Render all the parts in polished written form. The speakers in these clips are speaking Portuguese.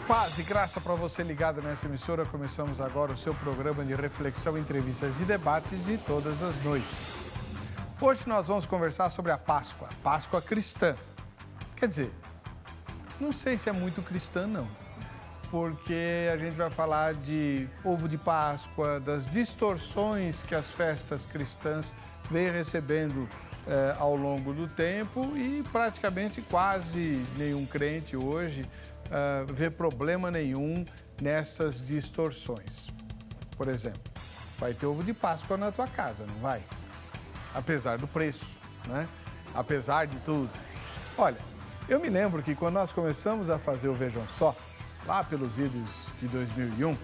Paz e graça para você ligado nessa emissora. Começamos agora o seu programa de reflexão, entrevistas e debates de todas as noites. Hoje nós vamos conversar sobre a Páscoa, Páscoa cristã. Quer dizer, não sei se é muito cristã não, porque a gente vai falar de ovo de Páscoa, das distorções que as festas cristãs vêm recebendo ao longo do tempo e praticamente quase nenhum crente hoje vê problema nenhum nessas distorções. Por exemplo, vai ter ovo de Páscoa na tua casa, não vai? Apesar do preço, né? Apesar de tudo. Olha, eu me lembro que quando nós começamos a fazer o Vejam Só, lá pelos idos de 2001,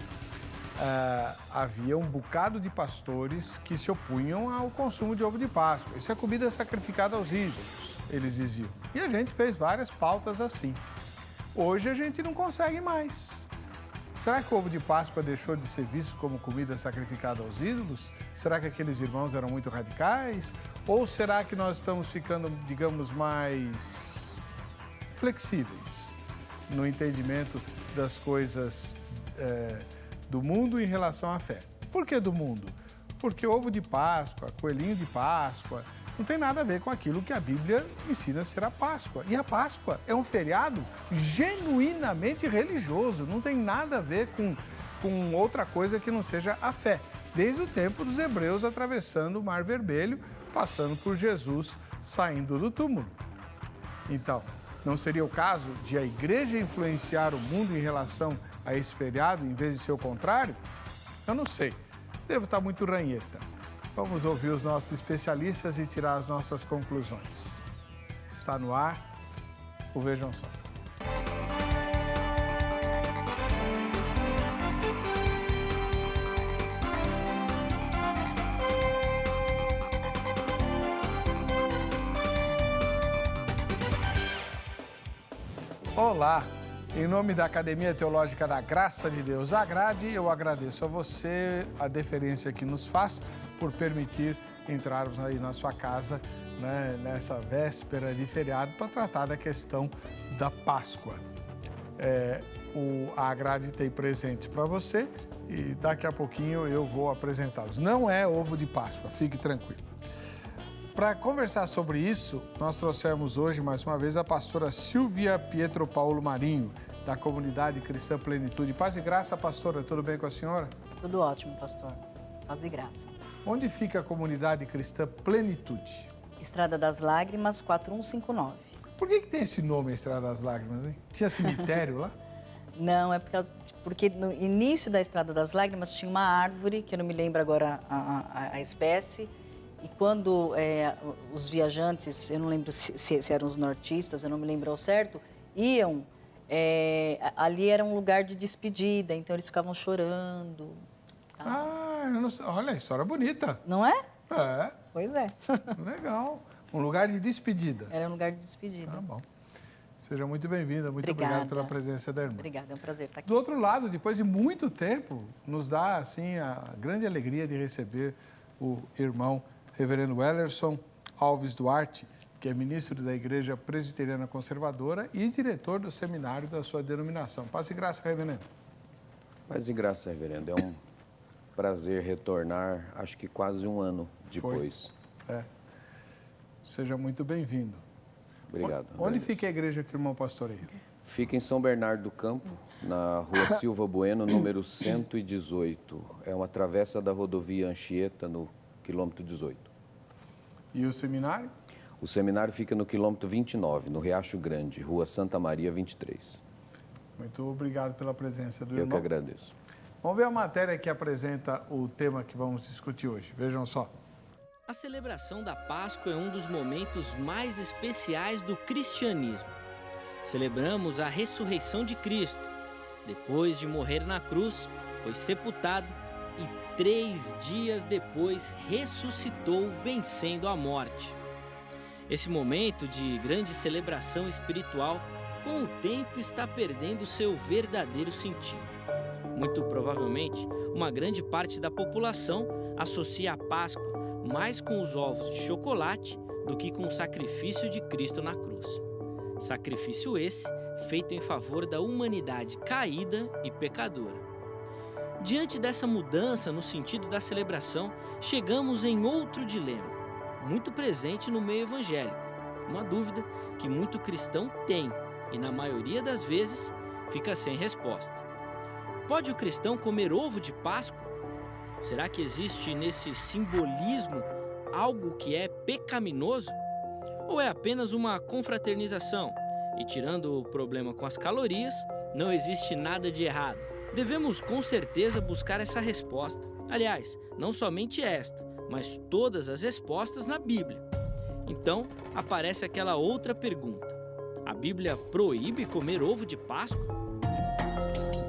havia um bocado de pastores que se opunham ao consumo de ovo de Páscoa. Isso é comida sacrificada aos ídolos, eles diziam. E a gente fez várias pautas assim. Hoje a gente não consegue mais. Será que o ovo de Páscoa deixou de ser visto como comida sacrificada aos ídolos? Será que aqueles irmãos eram muito radicais? Ou será que nós estamos ficando, digamos, mais flexíveis no entendimento das coisas do mundo em relação à fé? Por que do mundo? Porque ovo de Páscoa, coelhinho de Páscoa, não tem nada a ver com aquilo que a Bíblia ensina a ser a Páscoa. E a Páscoa é um feriado genuinamente religioso, não tem nada a ver com outra coisa que não seja a fé. Desde o tempo dos hebreus atravessando o Mar Vermelho, passando por Jesus saindo do túmulo. Então, não seria o caso de a igreja influenciar o mundo em relação a esse feriado, em vez de ser o contrário? Eu não sei. Devo estar muito ranheta. Vamos ouvir os nossos especialistas e tirar as nossas conclusões. Está no ar o Vejam Só. Olá! Em nome da Academia Teológica da Graça de Deus, Agrade, eu agradeço a você a deferência que nos faz por permitir entrarmos aí na sua casa, né, nessa véspera de feriado para tratar da questão da Páscoa. A Agrade tem presentes para você e daqui a pouquinho eu vou apresentá-los. Não é ovo de Páscoa, fique tranquilo. Para conversar sobre isso, nós trouxemos hoje, mais uma vez, a pastora Silvia Pietro Paulo Marinho, da Comunidade Cristã Plenitude. Paz e graça, pastora, tudo bem com a senhora? Tudo ótimo, pastor. Paz e graça. Onde fica a Comunidade Cristã Plenitude? Estrada das Lágrimas, 4159. Por que tem esse nome, Estrada das Lágrimas, hein? Tinha cemitério lá? Não, é porque no início da Estrada das Lágrimas tinha uma árvore, que eu não me lembro agora a espécie, e quando os viajantes, eu não lembro se eram os nortistas, eu não me lembro ao certo, iam, ali era um lugar de despedida, então eles ficavam chorando. Tá? Ah, eu não sei. Olha, história bonita. Não é? É. Pois é. Legal. Um lugar de despedida. Era um lugar de despedida. Tá bom. Seja muito bem-vinda, muito obrigado pela presença da irmã. Obrigada, é um prazer estar aqui. Do outro lado, depois de muito tempo, nos dá assim a grande alegria de receber o irmão Reverendo Wellerson Alves Duarte, que é ministro da Igreja Presbiteriana Conservadora e diretor do seminário da sua denominação. Paz e graça, reverendo. Paz e graça, reverendo. É um prazer retornar, acho que quase um ano depois. Seja muito bem-vindo. Obrigado. Onde fica a igreja que o irmão pastoreia? Fica em São Bernardo do Campo, na rua Silva Bueno, número 118. É uma travessa da rodovia Anchieta, no quilômetro 18. E o seminário? O seminário fica no quilômetro 29, no Riacho Grande, rua Santa Maria 23. Muito obrigado pela presença do Eu irmão. que agradeço. Vamos ver a matéria que apresenta o tema que vamos discutir hoje. Vejam só. A celebração da Páscoa é um dos momentos mais especiais do cristianismo. Celebramos a ressurreição de Cristo. Depois de morrer na cruz, foi sepultado e 3 dias depois ressuscitou, vencendo a morte. Esse momento de grande celebração espiritual, com o tempo, está perdendo seu verdadeiro sentido. Muito provavelmente, uma grande parte da população associa a Páscoa mais com os ovos de chocolate do que com o sacrifício de Cristo na cruz. Sacrifício esse feito em favor da humanidade caída e pecadora. Diante dessa mudança no sentido da celebração, chegamos em outro dilema, muito presente no meio evangélico. Uma dúvida que muito cristão tem e, na maioria das vezes, fica sem resposta. Pode o cristão comer ovo de Páscoa? Será que existe nesse simbolismo algo que é pecaminoso? Ou é apenas uma confraternização? E tirando o problema com as calorias, não existe nada de errado. Devemos com certeza buscar essa resposta. Aliás, não somente esta, mas todas as respostas na Bíblia. Então, aparece aquela outra pergunta. A Bíblia proíbe comer ovo de Páscoa?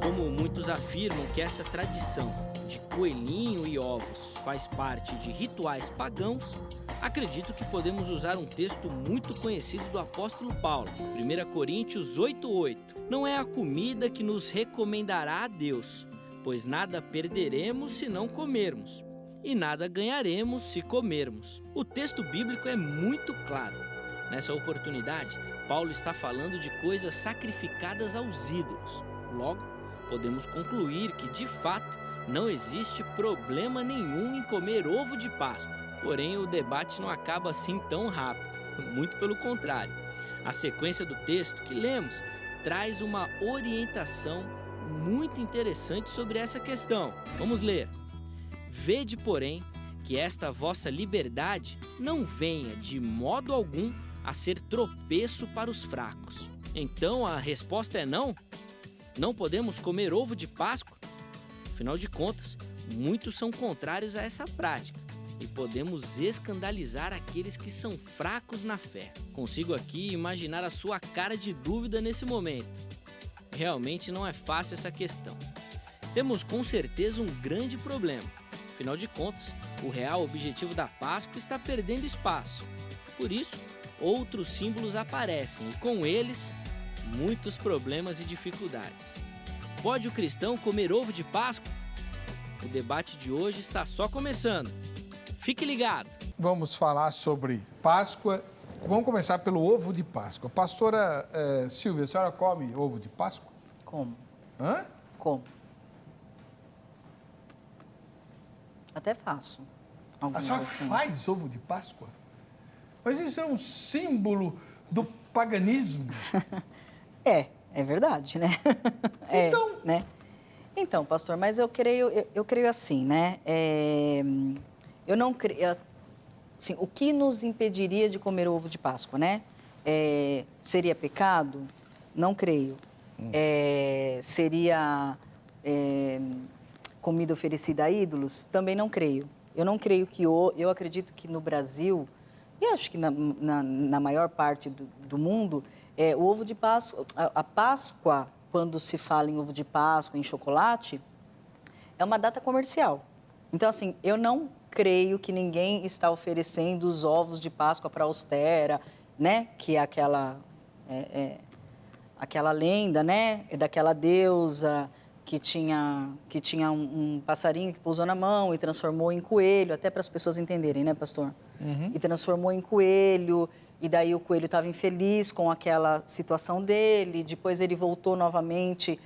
Como muitos afirmam que essa tradição de coelhinho e ovos faz parte de rituais pagãos, acredito que podemos usar um texto muito conhecido do apóstolo Paulo, 1 Coríntios 8:8. Não é a comida que nos recomendará a Deus, pois nada perderemos se não comermos, e nada ganharemos se comermos. O texto bíblico é muito claro. Nessa oportunidade, Paulo está falando de coisas sacrificadas aos ídolos. Logo, podemos concluir que, de fato, não existe problema nenhum em comer ovo de Páscoa. Porém, o debate não acaba assim tão rápido. Muito pelo contrário. A sequência do texto que lemos traz uma orientação muito interessante sobre essa questão. Vamos ler. Vede, porém, que esta vossa liberdade não venha de modo algum a ser tropeço para os fracos. Então, a resposta é não? Não podemos comer ovo de Páscoa? Afinal de contas, muitos são contrários a essa prática e podemos escandalizar aqueles que são fracos na fé. Consigo aqui imaginar a sua cara de dúvida nesse momento. Realmente não é fácil essa questão. Temos com certeza um grande problema. Afinal de contas, o real objetivo da Páscoa está perdendo espaço. Por isso, outros símbolos aparecem e com eles, muitos problemas e dificuldades. Pode o cristão comer ovo de Páscoa? O debate de hoje está só começando. Fique ligado! Vamos falar sobre Páscoa. Vamos começar pelo ovo de Páscoa. Pastora Silvia, a senhora come ovo de Páscoa? Como? Hã? Como? Até faço. A senhora faz ovo de Páscoa? Mas isso é um símbolo do paganismo. É verdade, né? Então... né? Então, pastor, mas eu creio assim, né? Eu não creio... Assim, o que nos impediria de comer ovo de Páscoa, né? Seria pecado? Não creio. Seria comida oferecida a ídolos? Também não creio. Eu não creio que... Eu acredito que no Brasil, e acho que na maior parte do mundo, o ovo de Páscoa... A Páscoa, quando se fala em ovo de Páscoa, em chocolate, é uma data comercial. Então, assim, eu não creio que ninguém está oferecendo os ovos de Páscoa para a Austera, né? Que é aquela lenda, né? Daquela deusa que tinha um passarinho que pousou na mão e transformou em coelho, até para as pessoas entenderem, né, pastor? Uhum. E transformou em coelho, e daí o coelho estava infeliz com aquela situação dele, depois ele voltou novamente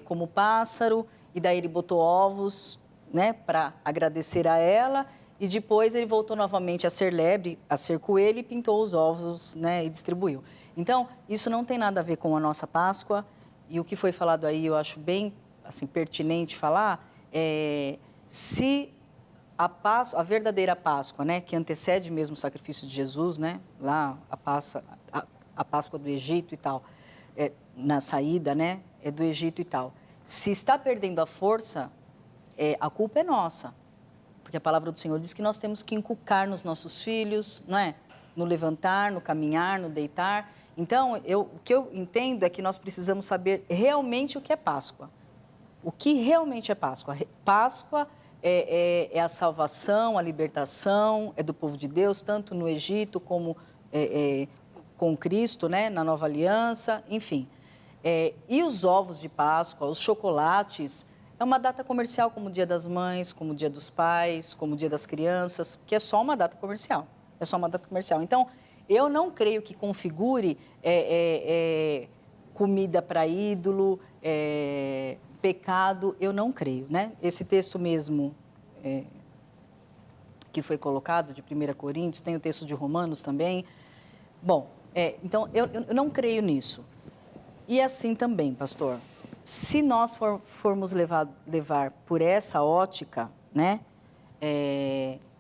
como pássaro, e daí ele botou ovos, né, para agradecer a ela, e depois ele voltou novamente a ser lebre, a ser coelho, e pintou os ovos, né, e distribuiu. Então, isso não tem nada a ver com a nossa Páscoa, e o que foi falado aí eu acho bem assim, pertinente falar, se a verdadeira Páscoa, né, que antecede mesmo o sacrifício de Jesus, né, lá a Páscoa do Egito e tal, na saída, né, do Egito e tal, se está perdendo a força, a culpa é nossa, porque a palavra do Senhor diz que nós temos que inculcar nos nossos filhos, não é? No levantar, no caminhar, no deitar. Então, o que eu entendo é que nós precisamos saber realmente o que é Páscoa. O que realmente é Páscoa? Páscoa é a salvação, a libertação, é do povo de Deus, tanto no Egito como com Cristo, né? Na Nova Aliança, enfim. E os ovos de Páscoa, os chocolates, é uma data comercial como o Dia das Mães, como o Dia dos Pais, como o Dia das Crianças, que é só uma data comercial. É só uma data comercial. Então, Eu não creio que configure comida para ídolo, pecado, eu não creio, né? Esse texto mesmo que foi colocado, de 1 Coríntios, tem o texto de Romanos também. Bom, então eu não creio nisso. E assim também, pastor, se nós formos levar por essa ótica, né,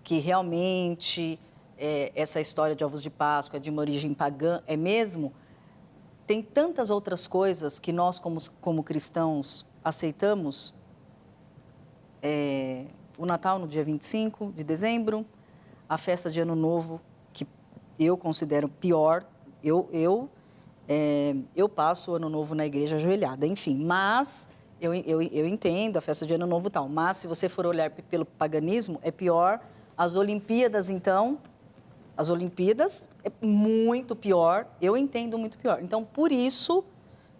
que realmente essa história de ovos de Páscoa é de uma origem pagã, é mesmo, tem tantas outras coisas que nós, como cristãos, aceitamos. O Natal no dia 25 de dezembro, a festa de Ano Novo, que eu considero pior, eu passo o Ano Novo na igreja ajoelhada, enfim, mas eu entendo a festa de Ano Novo e tal, mas se você for olhar pelo paganismo, é pior. As Olimpíadas, então, as Olimpíadas é muito pior, eu entendo muito pior. Então, por isso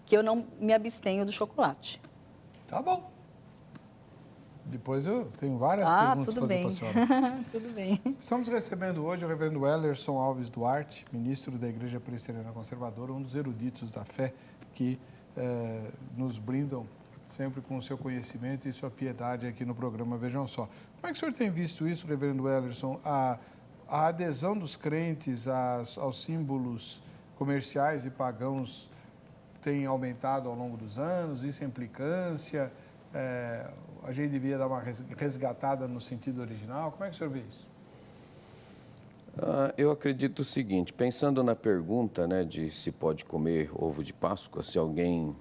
que eu não me abstenho do chocolate. Tá bom. Depois eu tenho várias perguntas a fazer para a senhora. Tudo bem. Estamos recebendo hoje o reverendo Ellerson Alves Duarte, ministro da Igreja Presbiteriana Conservadora, um dos eruditos da fé que nos brindam sempre com o seu conhecimento e sua piedade aqui no programa Vejam Só. Como é que o senhor tem visto isso, reverendo Ellerson? A adesão dos crentes aos símbolos comerciais e pagãos tem aumentado ao longo dos anos? Isso é implicância? A gente devia dar uma resgatada no sentido original? Como é que o senhor vê isso? Eu acredito o seguinte, pensando na pergunta, né, de se pode comer ovo de Páscoa, se alguém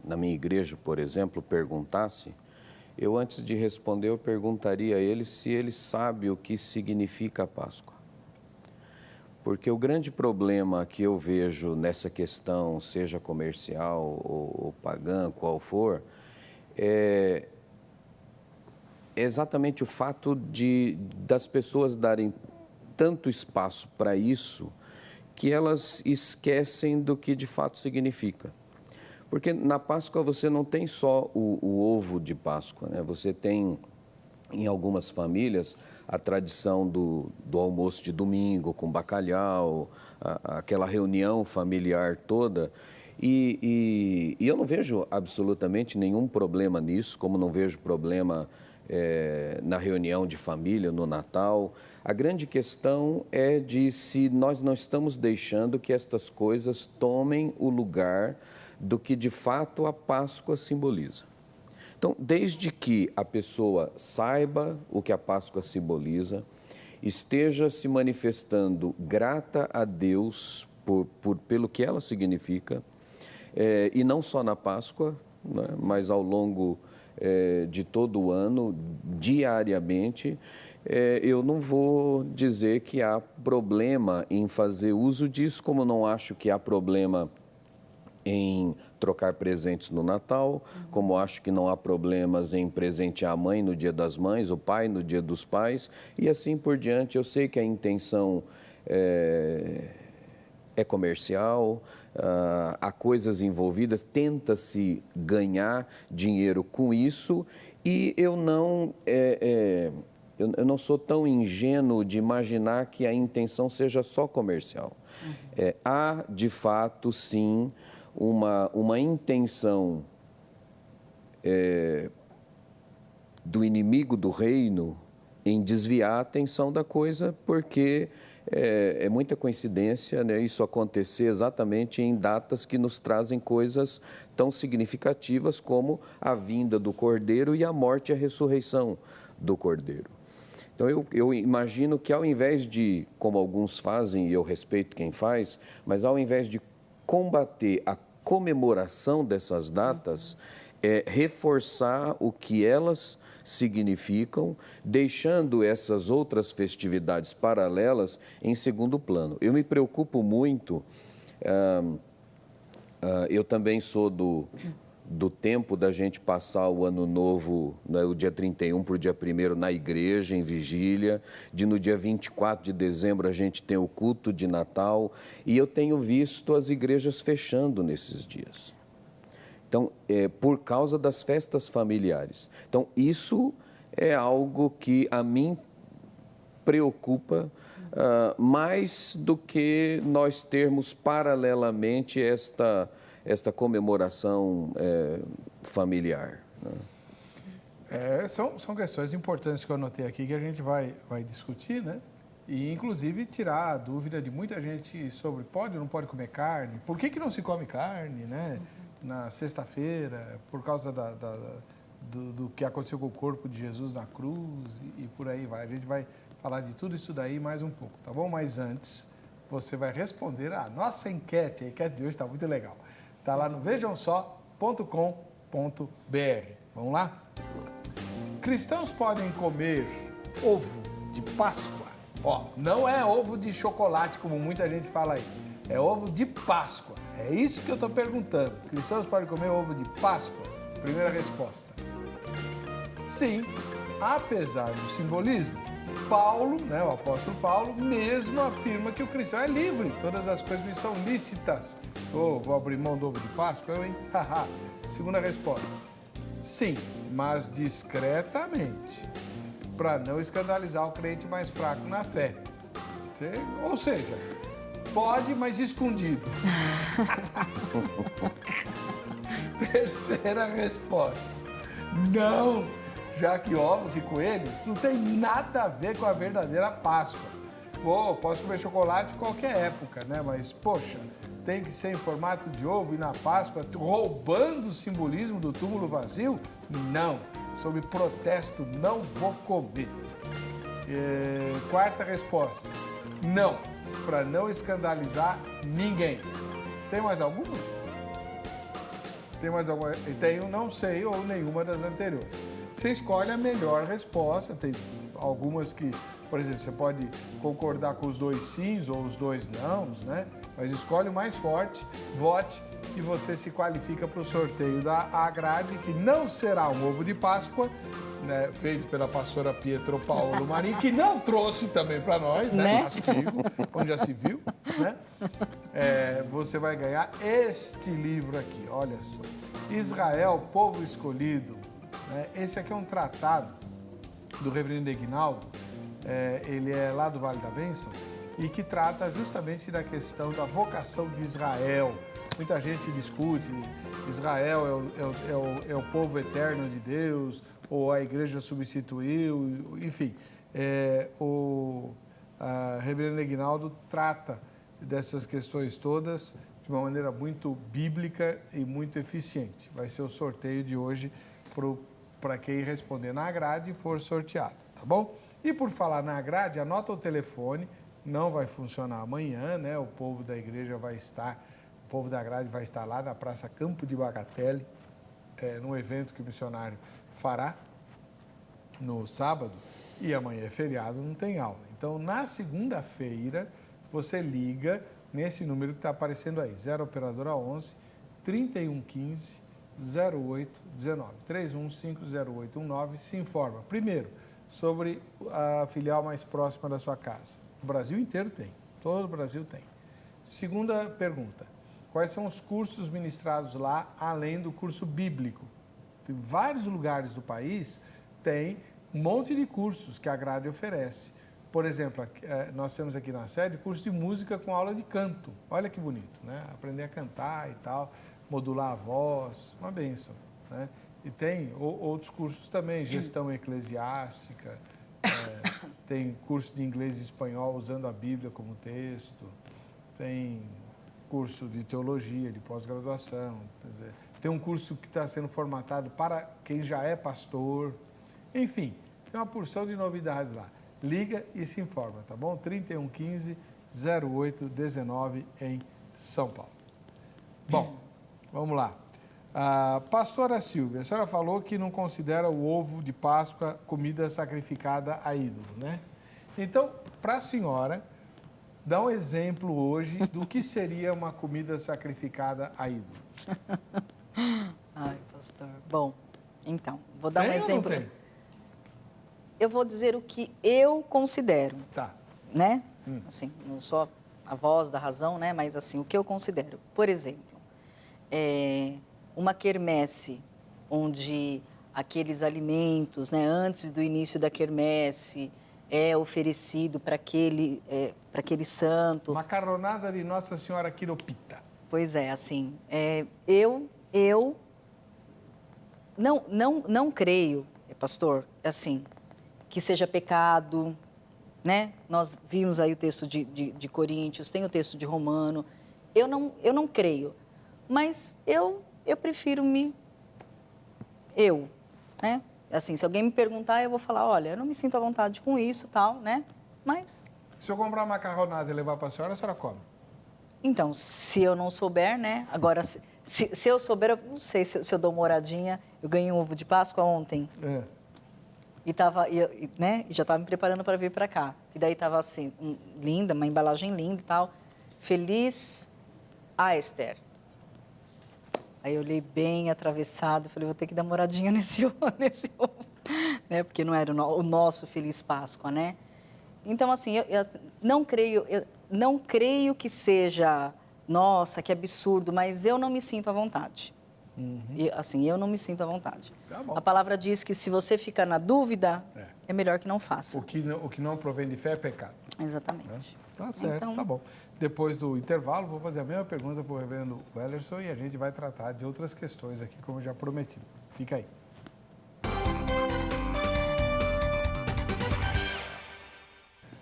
na minha igreja, por exemplo, perguntasse, eu antes de responder, eu perguntaria a ele se ele sabe o que significa a Páscoa. Porque o grande problema que eu vejo nessa questão, seja comercial ou pagã, qual for, é exatamente o fato das pessoas darem tanto espaço para isso que elas esquecem do que de fato significa. Porque na Páscoa você não tem só o ovo de Páscoa, né? Você tem, em algumas famílias, a tradição do almoço de domingo com bacalhau, aquela reunião familiar toda. E eu não vejo absolutamente nenhum problema nisso, como não vejo problema na reunião de família, no Natal. A grande questão é de se nós não estamos deixando que estas coisas tomem o lugar do que de fato a Páscoa simboliza. Então, desde que a pessoa saiba o que a Páscoa simboliza, esteja se manifestando grata a Deus pelo que ela significa, e não só na Páscoa, né, mas ao longo de todo o ano, diariamente, eu não vou dizer que há problema em fazer uso disso, como não acho que há problema em trocar presentes no Natal, como acho que não há problemas em presentear a mãe no Dia das Mães, o pai no Dia dos Pais, e assim por diante. Eu sei que a intenção é comercial, há coisas envolvidas, tenta-se ganhar dinheiro com isso, e eu não sou tão ingênuo de imaginar que a intenção seja só comercial. Há, de fato, sim, uma intenção do inimigo do reino em desviar a atenção da coisa, porque é muita coincidência, né, isso acontecer exatamente em datas que nos trazem coisas tão significativas como a vinda do Cordeiro e a morte e a ressurreição do Cordeiro. Então, eu imagino que ao invés de, como alguns fazem, e eu respeito quem faz, mas ao invés de combater a comemoração dessas datas, reforçar o que elas significam, deixando essas outras festividades paralelas em segundo plano. Eu me preocupo muito, eu também sou do tempo da gente passar o Ano Novo, né, o dia 31 para o dia 1º na igreja, em vigília, no dia 24 de dezembro a gente tem o culto de Natal, e eu tenho visto as igrejas fechando nesses dias. Então, por causa das festas familiares. Então, isso é algo que a mim preocupa mais do que nós termos paralelamente esta comemoração familiar, né? São questões importantes que eu anotei aqui que a gente vai discutir, né? E, inclusive, tirar a dúvida de muita gente sobre pode ou não pode comer carne, por que não se come carne, né? Na sexta-feira, por causa do que aconteceu com o corpo de Jesus na cruz e por aí vai. A gente vai falar de tudo isso daí mais um pouco, tá bom? Mas antes, você vai responder a nossa enquete. A enquete de hoje está muito legal. Está lá no vejamsó.com.br. Vamos lá? Cristãos podem comer ovo de Páscoa? Ó, não é ovo de chocolate, como muita gente fala aí. É ovo de Páscoa. É isso que eu estou perguntando. Cristãos podem comer ovo de Páscoa? Primeira resposta. Sim, apesar do simbolismo. Paulo, né, o apóstolo Paulo, mesmo afirma que o cristão é livre. Todas as coisas lhe são lícitas. Vou abrir mão do ovo de Páscoa, eu, hein? Segunda resposta. Sim, mas discretamente, para não escandalizar o crente mais fraco na fé. Ou seja, pode, mas escondido. Terceira resposta. Não, já que ovos e coelhos não tem nada a ver com a verdadeira Páscoa. Posso comer chocolate em qualquer época, né? Mas, poxa, tem que ser em formato de ovo e na Páscoa, roubando o simbolismo do túmulo vazio? Não. Sob protesto, não vou comer. Quarta resposta. Não, para não escandalizar ninguém. Tem mais alguma? Tem mais alguma? Tenho, não sei, ou nenhuma das anteriores. Você escolhe a melhor resposta. Tem algumas que, por exemplo, você pode concordar com os dois sims ou os dois nãos, né? Mas escolhe o mais forte, vote e você se qualifica para o sorteio da Agrade, que não será um ovo de Páscoa, né, feito pela pastora Pietro Paolo Marinho, que não trouxe também para nós, né? Castigo, onde já se viu, né? Você vai ganhar este livro aqui, olha só. Israel, Povo Escolhido. Né? Esse aqui é um tratado do reverendo Egnaldo, ele é lá do Vale da Bênção, e que trata justamente da questão da vocação de Israel. Muita gente discute, Israel é o povo eterno de Deus, ou a igreja substituiu, enfim. O reverendo Egnaldo trata dessas questões todas de uma maneira muito bíblica e muito eficiente. Vai ser o sorteio de hoje para quem responder na grade e for sorteado, tá bom? E por falar na grade, anota o telefone. Não vai funcionar amanhã, né? O povo da igreja vai estar, o povo da grade vai estar lá na Praça Campo de Bagatelle, num evento que o missionário fará no sábado, e amanhã é feriado, não tem aula. Então, na segunda-feira, você liga nesse número que está aparecendo aí, 0 operadora 11 3115 0819, 3150819, se informa. Primeiro, sobre a filial mais próxima da sua casa. O Brasil inteiro tem, todo o Brasil tem. Segunda pergunta, quais são os cursos ministrados lá, além do curso bíblico? Tem vários lugares do país, tem um monte de cursos que a grade oferece. Por exemplo, nós temos aqui na sede curso de música com aula de canto. Olha que bonito, né? Aprender a cantar e tal, modular a voz, uma bênção, né? E tem outros cursos também, gestão eclesiástica, tem curso de inglês e espanhol usando a Bíblia como texto, tem curso de teologia, de pós-graduação, tem um curso que está sendo formatado para quem já é pastor, enfim, tem uma porção de novidades lá. Liga e se informa, tá bom? 3115-0819 em São Paulo. Bom, vamos lá. Pastora Silvia, a senhora falou que não considera o ovo de Páscoa comida sacrificada a ídolo, né? Então, para a senhora, dá um exemplo hoje do que seria uma comida sacrificada a ídolo. Ai, pastor. Bom, então, vou dar um exemplo. Ou não tem? Eu vou dizer o que eu considero. Tá. Né? Assim, não sou a voz da razão, né? Mas assim, o que eu considero. Por exemplo, uma quermesse, onde aqueles alimentos, né, antes do início da quermesse, é oferecido para aquele santo. Macarronada de Nossa Senhora Quiropita. Pois é, assim, eu não creio, pastor, assim, que seja pecado, né? Nós vimos aí o texto de Coríntios, tem o texto de Romano. Eu não creio, mas eu prefiro né? Assim, se alguém me perguntar, eu vou falar, olha, eu não me sinto à vontade com isso, tal, né? Mas... Se eu comprar macarronada e levar para a senhora come? Então, se eu não souber, né? Agora, se eu souber, eu não sei se eu dou uma oradinha. Eu ganhei um ovo de Páscoa ontem. É. Né? E já estava me preparando para vir para cá. E daí estava assim, linda, uma embalagem linda e tal. Feliz a Esther. Aí eu olhei bem atravessado, falei, vou ter que dar uma moradinha nesse ovo, né? Porque não era o nosso Feliz Páscoa, né? Então, assim, eu não creio que seja, nossa, que absurdo, mas eu não me sinto à vontade. Assim, eu não me sinto à vontade. Tá bom. A palavra diz que se você fica na dúvida, é melhor que não faça. O que não provém de fé é pecado. Exatamente. Né? Tá certo, então... tá bom. Depois do intervalo, vou fazer a mesma pergunta para o reverendo Wellerson e a gente vai tratar de outras questões aqui, como eu já prometi. Fica aí.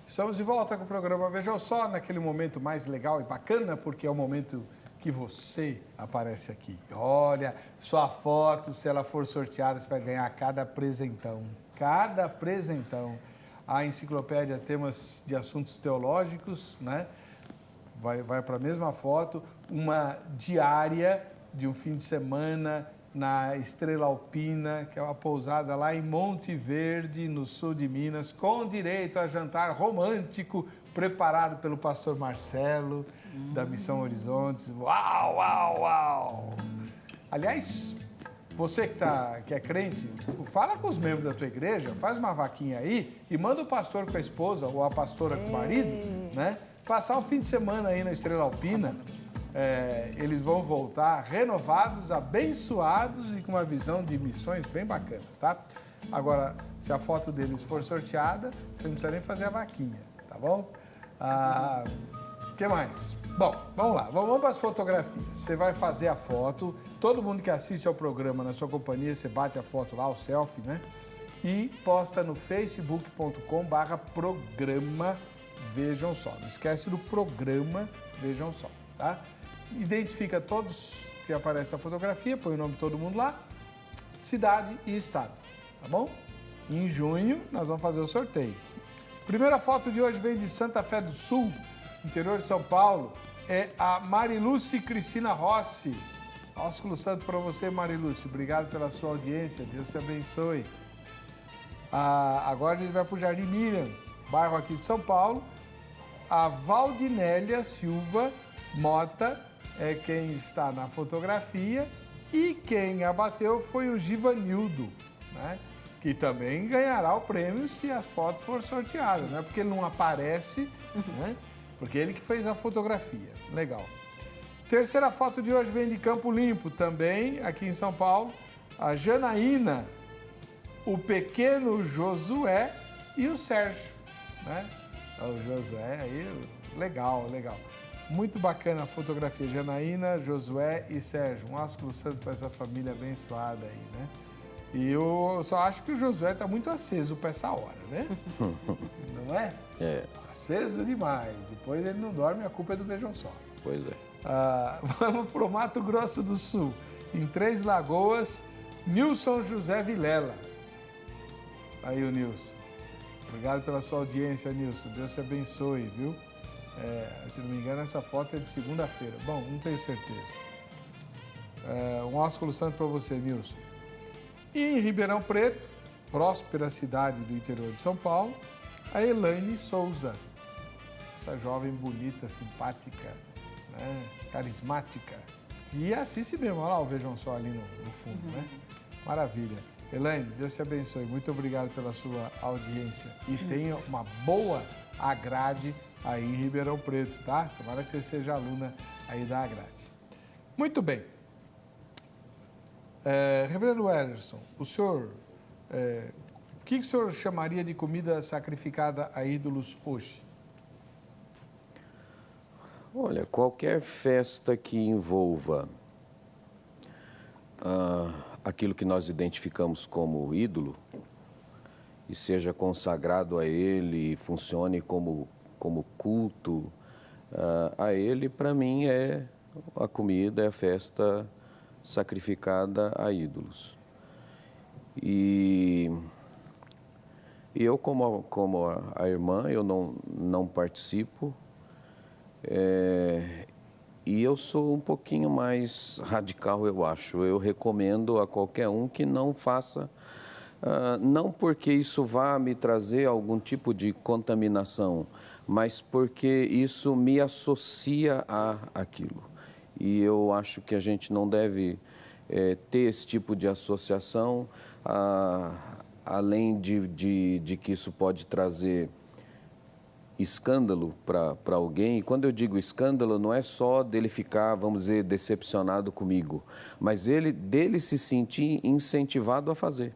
Estamos de volta com o programa Vejam Só, naquele momento mais legal e bacana, porque é o momento que você aparece aqui. Olha, sua foto, se ela for sorteada, você vai ganhar cada presentão. Cada presentão. A enciclopédia Temas de Assuntos Teológicos, né? Vai para a mesma foto, uma diária de um fim de semana na Estrela Alpina, que é uma pousada lá em Monte Verde, no sul de Minas, com direito a jantar romântico, preparado pelo pastor Marcelo, da Missão Horizontes. Uau, uau, uau! Aliás, você que é crente, fala com os membros da tua igreja, faz uma vaquinha aí e manda o pastor com a esposa ou a pastora com o marido, né? Passar um fim de semana aí na Estrela Alpina, eles vão voltar renovados, abençoados e com uma visão de missões bem bacana, tá? Agora, se a foto deles for sorteada, você não precisa nem fazer a vaquinha, tá bom? O que mais? Bom, vamos lá, vamos para as fotografias. Você vai fazer a foto, todo mundo que assiste ao programa na sua companhia, você bate a foto lá, o selfie, né? E posta no facebook.com/programa Vejam Só. Não esquece do programa Vejam Só, tá? Identifica todos que aparecem na fotografia, põe o nome de todo mundo lá, cidade e estado, tá bom? Em junho, nós vamos fazer o sorteio. Primeira foto de hoje vem de Santa Fé do Sul, interior de São Paulo. É a Marilúcia Cristina Rossi. Ósculo Santo para você, Marilúcia. Obrigado pela sua audiência. Deus te abençoe. Agora a gente vai para o Jardim Miriam, bairro aqui de São Paulo. A Valdinélia Silva Mota é quem está na fotografia e quem abateu foi o Givanildo, né? Que também ganhará o prêmio se as fotos forem sorteadas, né? Porque ele não aparece, né? Porque ele que fez a fotografia. Legal. Terceira foto de hoje vem de Campo Limpo, também aqui em São Paulo. A Janaína, o pequeno Josué e o Sérgio, né? O Josué aí, legal, legal. Muito bacana a fotografia. Janaína, Josué e Sérgio. Um ósculo santo para essa família abençoada aí, né? E eu só acho que o Josué está muito aceso para essa hora, né? Não é? É. Aceso demais. Depois ele não dorme, a culpa é do Vejam Só. Pois é. Vamos para o Mato Grosso do Sul. Em Três Lagoas, Nilson José Vilela. Aí o Nilson. Obrigado pela sua audiência, Nilson. Deus te abençoe, viu? Se não me engano, essa foto é de segunda-feira. Bom, não tenho certeza. Um ósculo santo para você, Nilson. E em Ribeirão Preto, próspera cidade do interior de São Paulo, a Elaine Souza. Essa jovem bonita, simpática, né? Carismática. E assiste mesmo, olha lá o Vejam Só ali no fundo, né? Maravilha. Elaine, Deus te abençoe. Muito obrigado pela sua audiência. E tenha uma boa agrade aí em Ribeirão Preto, tá? Tomara que você seja aluna aí da agrade. Muito bem. Reverendo Wellerson, o senhor que o senhor chamaria de comida sacrificada a ídolos hoje? Olha, qualquer festa que envolva aquilo que nós identificamos como ídolo e seja consagrado a ele, funcione como culto a ele, para mim a comida, é a festa sacrificada a ídolos. E eu, como a irmã, eu não participo. E eu sou um pouquinho mais radical, eu acho. Eu recomendo a qualquer um que não faça, não porque isso vá me trazer algum tipo de contaminação, mas porque isso me associa a aquilo. E eu acho que a gente não deve ter esse tipo de associação, além de que isso pode trazer escândalo para alguém. E quando eu digo escândalo, não é só dele ficar, vamos dizer, decepcionado comigo, mas dele se sentir incentivado a fazer.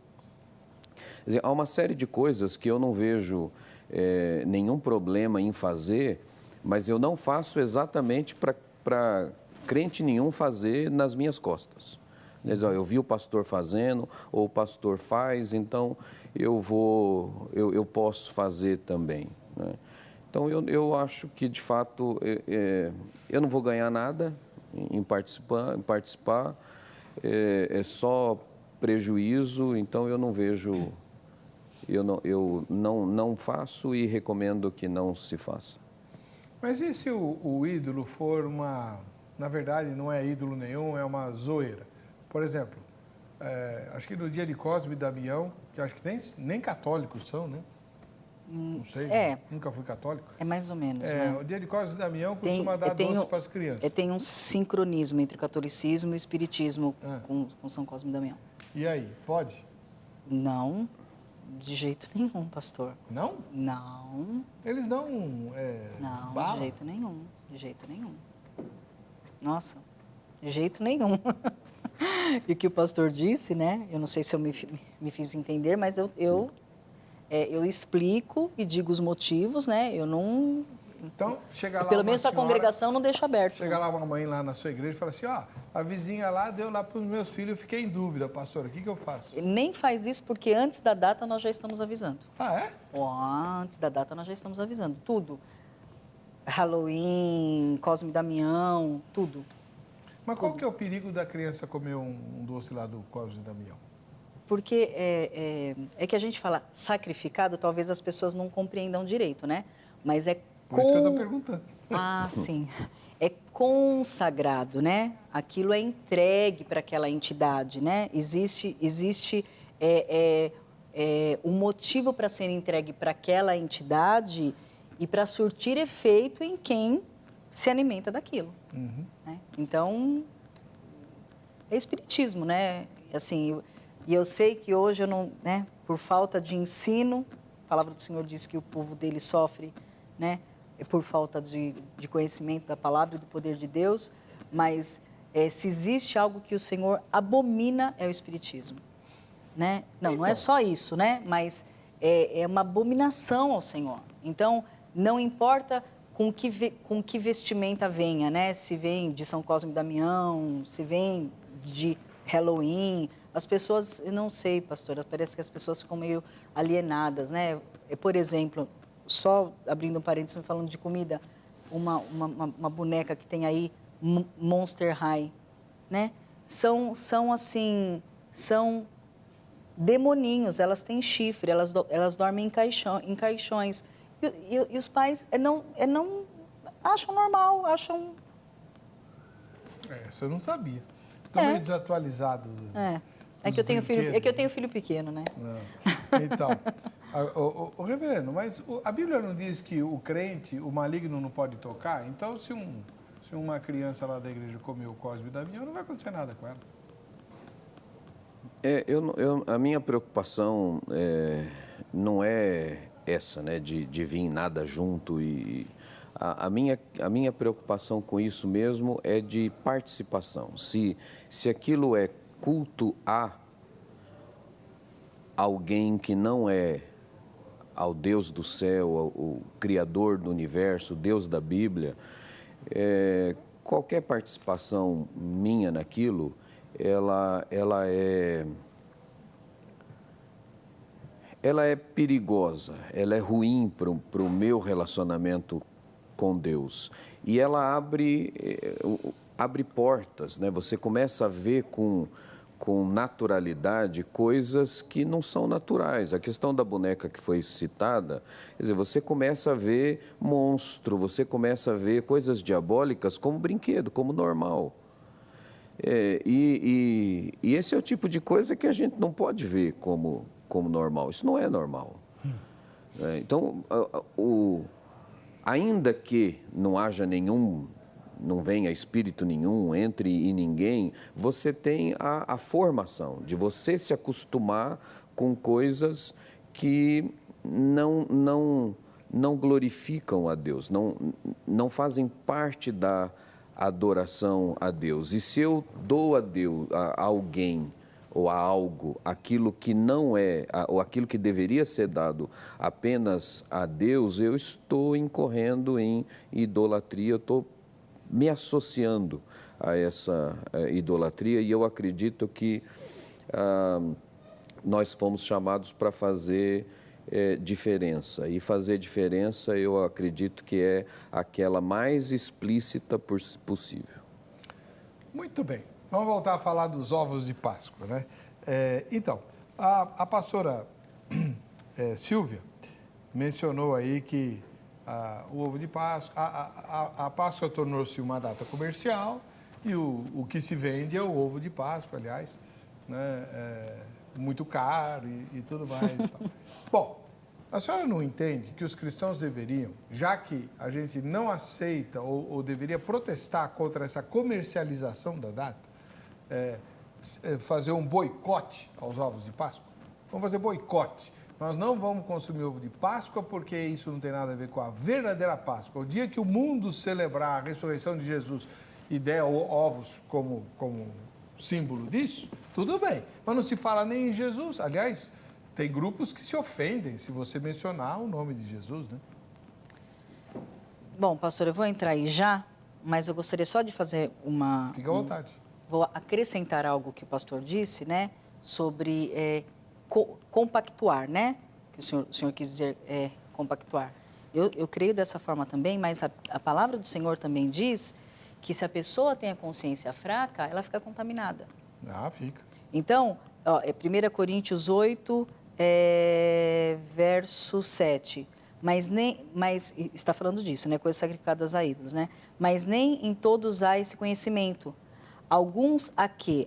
Quer dizer, há uma série de coisas que eu não vejo nenhum problema em fazer, mas eu não faço exatamente para crente nenhum fazer nas minhas costas. Quer dizer, eu vi o pastor fazendo, ou o pastor faz, então eu posso fazer também, né? Então, eu acho que, de fato, eu não vou ganhar nada em participar, é só prejuízo, então eu não vejo, eu não faço e recomendo que não se faça. Mas e se o ídolo for na verdade, não é ídolo nenhum, é uma zoeira? Por exemplo, acho que no dia de Cosme e Damião, que acho que nem católicos são, né? Não sei, nunca fui católico. É mais ou menos, né? O dia de Cosme e Damião costuma dar doce para as crianças. Tem um sincronismo entre o catolicismo e o espiritismo com São Cosme e Damião. E aí, pode? Não, de jeito nenhum, pastor. Não? Não. Eles não Não, bala? de jeito nenhum, de jeito nenhum. Nossa, de jeito nenhum. E o que o pastor disse, né? Eu não sei se eu me fiz entender, mas eu explico e digo os motivos, né? Eu não... Então, chega lá pelo menos a congregação não deixa aberto. Chega lá uma mãe lá na sua igreja e fala assim, a vizinha lá deu lá para os meus filhos, eu fiquei em dúvida, pastor, o que eu faço? Nem faz isso porque antes da data nós já estamos avisando. Ah, é? Antes da data nós já estamos avisando, tudo. Halloween, Cosme e Damião, tudo. Mas qual que é o perigo da criança comer um doce lá do Cosme e Damião? Porque é que a gente fala sacrificado, talvez as pessoas não compreendam direito, né? Mas Por isso que eu estou perguntando. Ah, sim. É consagrado, né? Aquilo é entregue para aquela entidade, né? Existe um motivo para ser entregue para aquela entidade e para surtir efeito em quem se alimenta daquilo. Uhum. Né? Então, é espiritismo, né? Assim, eu sei que hoje eu não, né? Por falta de ensino, a palavra do Senhor diz que o povo dele sofre, né? Por falta de conhecimento da palavra e do poder de Deus, mas se existe algo que o Senhor abomina é o espiritismo, né? Não é só isso, né? Mas é uma abominação ao Senhor. Então, não importa com que vestimenta venha, né? Se vem de São Cosme e Damião, se vem de Halloween, as pessoas, eu não sei, pastora, parece que as pessoas ficam meio alienadas, né? Por exemplo, só abrindo um parênteses, falando de comida, uma boneca que tem aí, Monster High, né? São demoninhos, elas têm chifre, elas dormem em caixões. E os pais não acham normal, acham... Isso eu não sabia. Estou meio desatualizado. É que eu tenho filho pequeno, né? Então, o reverendo, mas a Bíblia não diz que o crente, o maligno não pode tocar? Então, se uma criança lá da igreja comer o Cosme e Damião, não vai acontecer nada com ela. A minha preocupação não é essa, né, de vir nada junto. E a minha preocupação com isso mesmo é de participação. Se aquilo é culto a alguém que não é ao Deus do céu, o Criador do universo, o Deus da Bíblia, qualquer participação minha naquilo, ela é perigosa, ela é ruim para o meu relacionamento com Deus. E ela abre portas, né? Você começa a ver com naturalidade coisas que não são naturais. A questão da boneca que foi citada, quer dizer, você começa a ver monstro, você começa a ver coisas diabólicas como brinquedo, como normal. E esse é o tipo de coisa que a gente não pode ver como normal. Isso não é normal. Então, ainda que não haja não venha espírito nenhum, entre em ninguém, você tem a formação de você se acostumar com coisas que não glorificam a Deus, não fazem parte da adoração a Deus. E se eu dou a Deus, a alguém ou a algo, aquilo que não é, ou aquilo que deveria ser dado apenas a Deus, eu estou incorrendo em idolatria, eu estou me associando a essa idolatria, e eu acredito que nós fomos chamados para fazer diferença. E fazer diferença, eu acredito que é aquela mais explícita possível. Muito bem. Vamos voltar a falar dos ovos de Páscoa, né? Então, a pastora Silvia mencionou aí que o ovo de Páscoa, a Páscoa tornou-se uma data comercial e o que se vende é o ovo de Páscoa, aliás, né? Muito caro e tudo mais. E tal. Bom, a senhora não entende que os cristãos deveriam, já que a gente não aceita ou deveria protestar contra essa comercialização da data, fazer um boicote aos ovos de Páscoa? Vamos fazer boicote. Nós não vamos consumir ovo de Páscoa porque isso não tem nada a ver com a verdadeira Páscoa. O dia que o mundo celebrar a ressurreição de Jesus e der ovos como símbolo disso, tudo bem. Mas não se fala nem em Jesus. Aliás, tem grupos que se ofendem se você mencionar o nome de Jesus, né? Bom, pastor, eu vou entrar aí já, mas eu gostaria só de fazer uma... Fica à vontade. Vou acrescentar algo que o pastor disse, né? Sobre compactuar, né? Que o senhor quis dizer compactuar. Eu creio dessa forma também, mas a palavra do Senhor também diz que se a pessoa tem a consciência fraca, ela fica contaminada. Ah, fica. Então, 1 Coríntios 8, verso 7. Mas está falando disso, né? Coisas sacrificadas a ídolos, né? Mas nem em todos há esse conhecimento. Alguns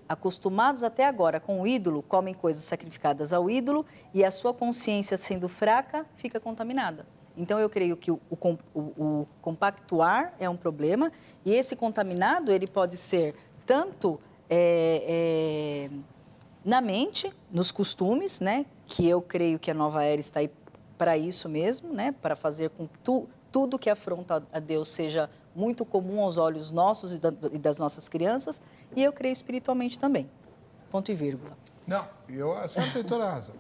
acostumados até agora com o ídolo, comem coisas sacrificadas ao ídolo e a sua consciência, sendo fraca, fica contaminada. Então, eu creio que o compactuar é um problema, e esse contaminado, ele pode ser tanto na mente, nos costumes, né? Que eu creio que a nova era está aí para isso mesmo, né? Para fazer com que tudo que afronta a Deus seja muito comum aos olhos nossos e das nossas crianças, e eu creio espiritualmente também. Ponto e vírgula. Não, a senhora tem toda a razão.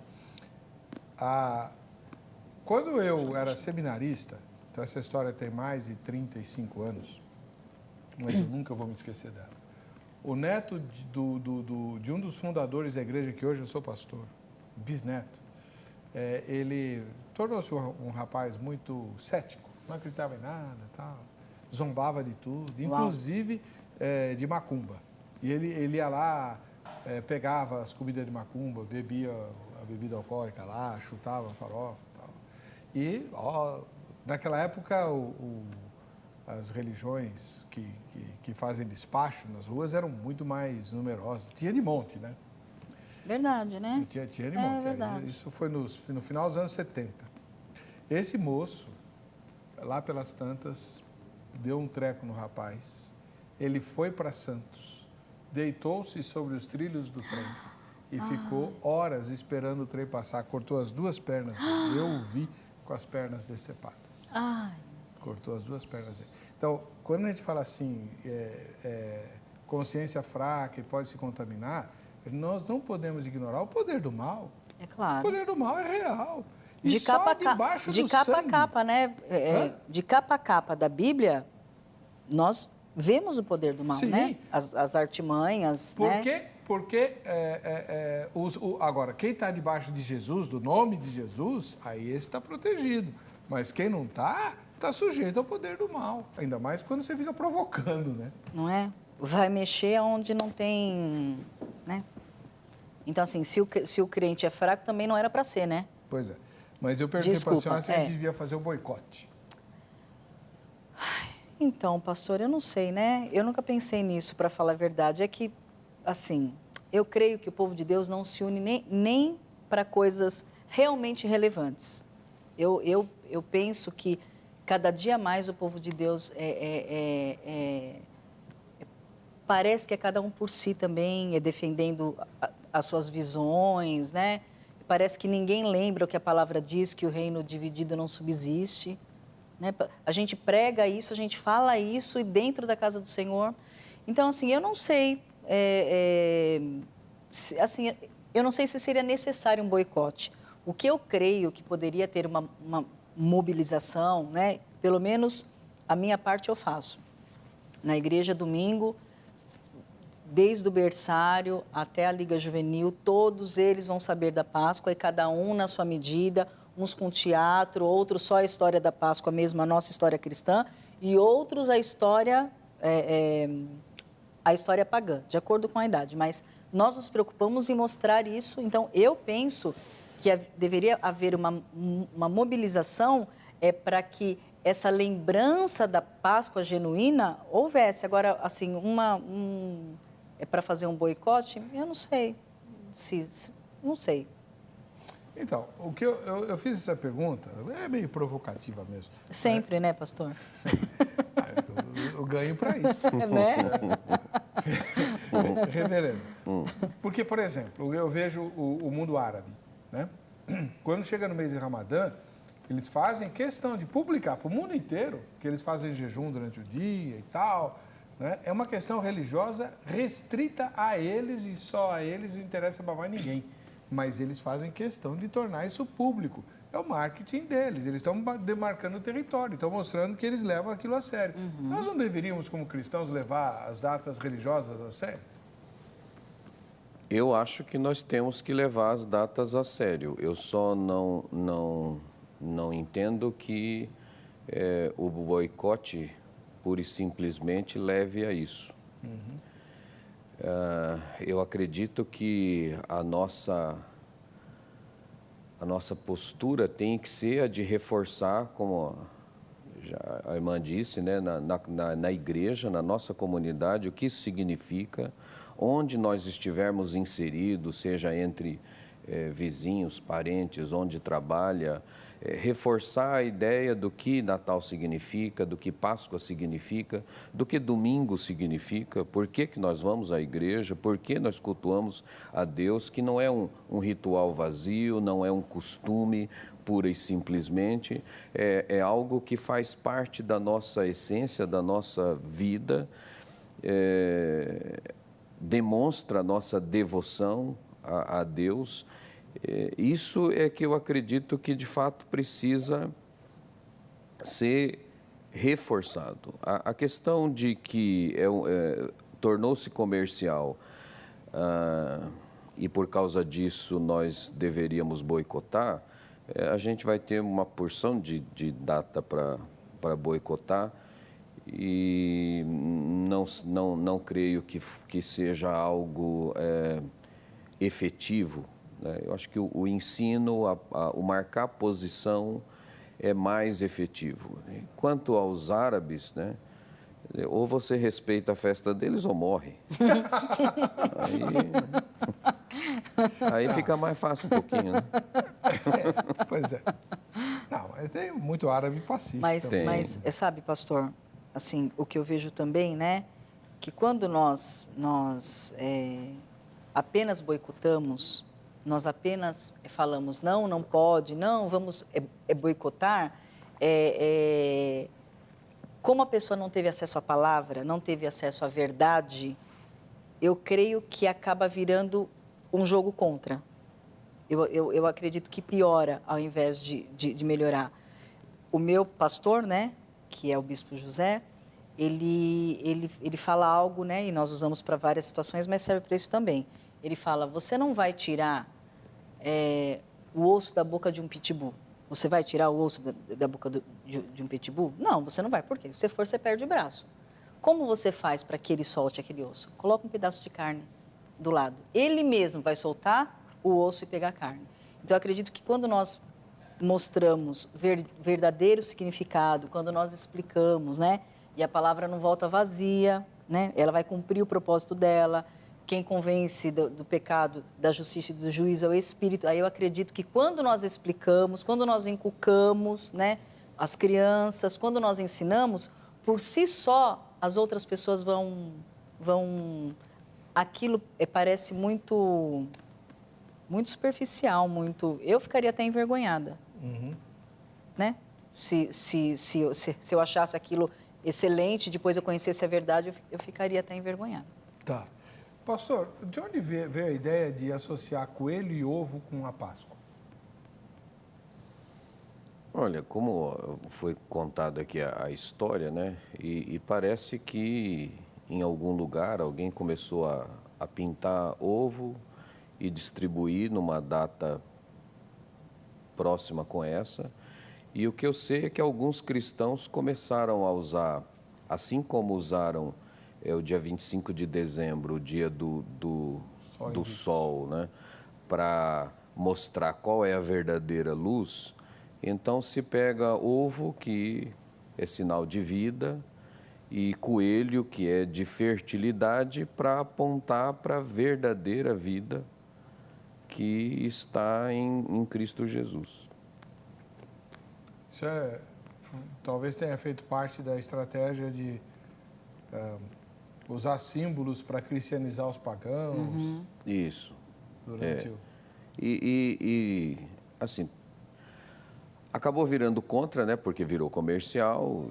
Quando eu era seminarista, então essa história tem mais de 35 anos, mas eu nunca vou me esquecer dela. O neto de um dos fundadores da igreja que hoje eu sou pastor, bisneto, ele tornou-se um rapaz muito cético, não acreditava em nada, tal, zombava de tudo, inclusive de macumba. E ele ia lá, pegava as comidas de macumba, bebia a bebida alcoólica lá, chutava a farofa e tal. E, naquela época, as religiões que fazem despacho nas ruas eram muito mais numerosas. Tinha de monte, né? Verdade, né? Tinha de monte. Verdade. Isso foi no final dos anos 70. Esse moço, lá pelas tantas, deu um treco no rapaz. Ele foi para Santos, deitou-se sobre os trilhos do trem e ficou horas esperando o trem passar. Cortou as duas pernas dele. Eu o vi com as pernas decepadas. Cortou as duas pernas dele. Então, quando a gente fala assim, consciência fraca e pode se contaminar, nós não podemos ignorar o poder do mal. É claro. O poder do mal é real. E De só capa debaixo de do capa a sangue. capa, né? De capa a capa da Bíblia, nós vemos o poder do mal, Sim. né? As artimanhas, Por né? quê? Porque, agora, quem está debaixo de Jesus, do nome de Jesus, aí esse está protegido. Mas quem não está sujeito ao poder do mal. Ainda mais quando você fica provocando, né? Não é? Vai mexer onde não tem, né? Então, assim, se o crente é fraco, também não era para ser, né? Pois é. Mas eu perguntei para a senhora se a gente é. devia fazer o boicote. Então, pastor, eu não sei, né? Eu nunca pensei nisso, para falar a verdade. É que, assim, eu creio que o povo de Deus não se une nem para coisas realmente relevantes. Eu penso que cada dia mais o povo de Deus parece que é cada um por si também, é defendendo as suas visões, né? Parece que ninguém lembra o que a palavra diz, que o reino dividido não subsiste. Né? A gente prega isso, a gente fala isso e dentro da casa do Senhor. Então, assim, eu não sei, assim, eu não sei se seria necessário um boicote. O que eu creio que poderia ter uma mobilização, né? Pelo menos a minha parte eu faço. Na igreja, domingo, desde o berçário até a Liga Juvenil, todos eles vão saber da Páscoa e cada um na sua medida, uns com teatro, outros só a história da Páscoa mesmo, a nossa história cristã, e outros a história pagã, de acordo com a idade. Mas nós nos preocupamos em mostrar isso, então eu penso que deveria haver uma mobilização para que essa lembrança da Páscoa genuína houvesse. Agora, assim, para fazer um boicote, eu não sei. Não sei. Então, o que eu fiz essa pergunta, é meio provocativa mesmo. Sempre, né, pastor? Eu ganho para isso. Né? Reverendo. Porque, por exemplo, eu vejo o mundo árabe, né? Quando chega no mês de Ramadã, eles fazem questão de publicar para o mundo inteiro que eles fazem jejum durante o dia e tal, né? É uma questão religiosa restrita a eles e só a eles, não interessa para mais ninguém. Mas eles fazem questão de tornar isso público. É o marketing deles, eles estão demarcando o território, estão mostrando que eles levam aquilo a sério. Nós não deveríamos, como cristãos, levar as datas religiosas a sério? Eu acho que nós temos que levar as datas a sério. Eu só não entendo que o boicote, pura e simplesmente, leve a isso. Eu acredito que a nossa postura tem que ser a de reforçar, como a irmã disse, né, na igreja, na nossa comunidade, o que isso significa, onde nós estivermos inseridos, seja entre vizinhos, parentes, onde trabalha, reforçar a ideia do que Natal significa, do que Páscoa significa, do que domingo significa, por que nós vamos à igreja, por que nós cultuamos a Deus, que não é um ritual vazio, não é um costume pura e simplesmente, é algo que faz parte da nossa essência, da nossa vida, demonstra a nossa devoção a Deus. Isso é que eu acredito que, de fato, precisa ser reforçado. A questão de que tornou-se comercial e, por causa disso, nós deveríamos boicotar, a gente vai ter uma porção de data para boicotar e não creio que seja algo efetivo. Eu acho que o ensino, o marcar posição é mais efetivo. Quanto aos árabes, né, ou você respeita a festa deles ou morre. Aí fica mais fácil um pouquinho, né? Pois é. Não, mas tem muito árabe pacífico. Mas sabe, pastor, assim, o que eu vejo também, né, que quando nós apenas boicotamos, nós apenas falamos não pode, não, vamos boicotar, como a pessoa não teve acesso à palavra, não teve acesso à verdade, eu creio que acaba virando um jogo contra. Eu acredito que piora ao invés de melhorar. O meu pastor, né, que é o Bispo José, ele fala algo, né, e nós usamos para várias situações, mas serve para isso também. Ele fala, você não vai tirar o osso da boca de um pitbull. Você vai tirar o osso da boca de um pitbull? Não, você não vai. Por quê? Se você for, você perde o braço. Como você faz para que ele solte aquele osso? Coloca um pedaço de carne do lado. Ele mesmo vai soltar o osso e pegar a carne. Então, eu acredito que quando nós mostramos verdadeiro significado, quando nós explicamos, né? E a palavra não volta vazia, né? Ela vai cumprir o propósito dela. Quem convence do pecado, da justiça e do juízo é o Espírito. Aí eu acredito que quando nós explicamos, quando nós inculcamos, né, as crianças, quando nós ensinamos, por si só, as outras pessoas vão aquilo parece muito superficial, muito... Eu ficaria até envergonhada, né? Se eu achasse aquilo excelente, depois eu conhecesse a verdade, eu ficaria até envergonhada. Tá. Pastor, de onde veio a ideia de associar coelho e ovo com a Páscoa? Olha, como foi contado aqui a história, né? E parece que em algum lugar alguém começou a pintar ovo e distribuir numa data próxima com essa. E o que eu sei é que alguns cristãos começaram a usar, assim como usaram o dia 25 de dezembro, o dia do sol, né? Para mostrar qual é a verdadeira luz. Então se pega ovo, que é sinal de vida, e coelho, que é de fertilidade, para apontar para a verdadeira vida que está em Cristo Jesus. Isso talvez tenha feito parte da estratégia de usar símbolos para cristianizar os pagãos. Isso. Durante E assim, acabou virando contra, né? Porque virou comercial,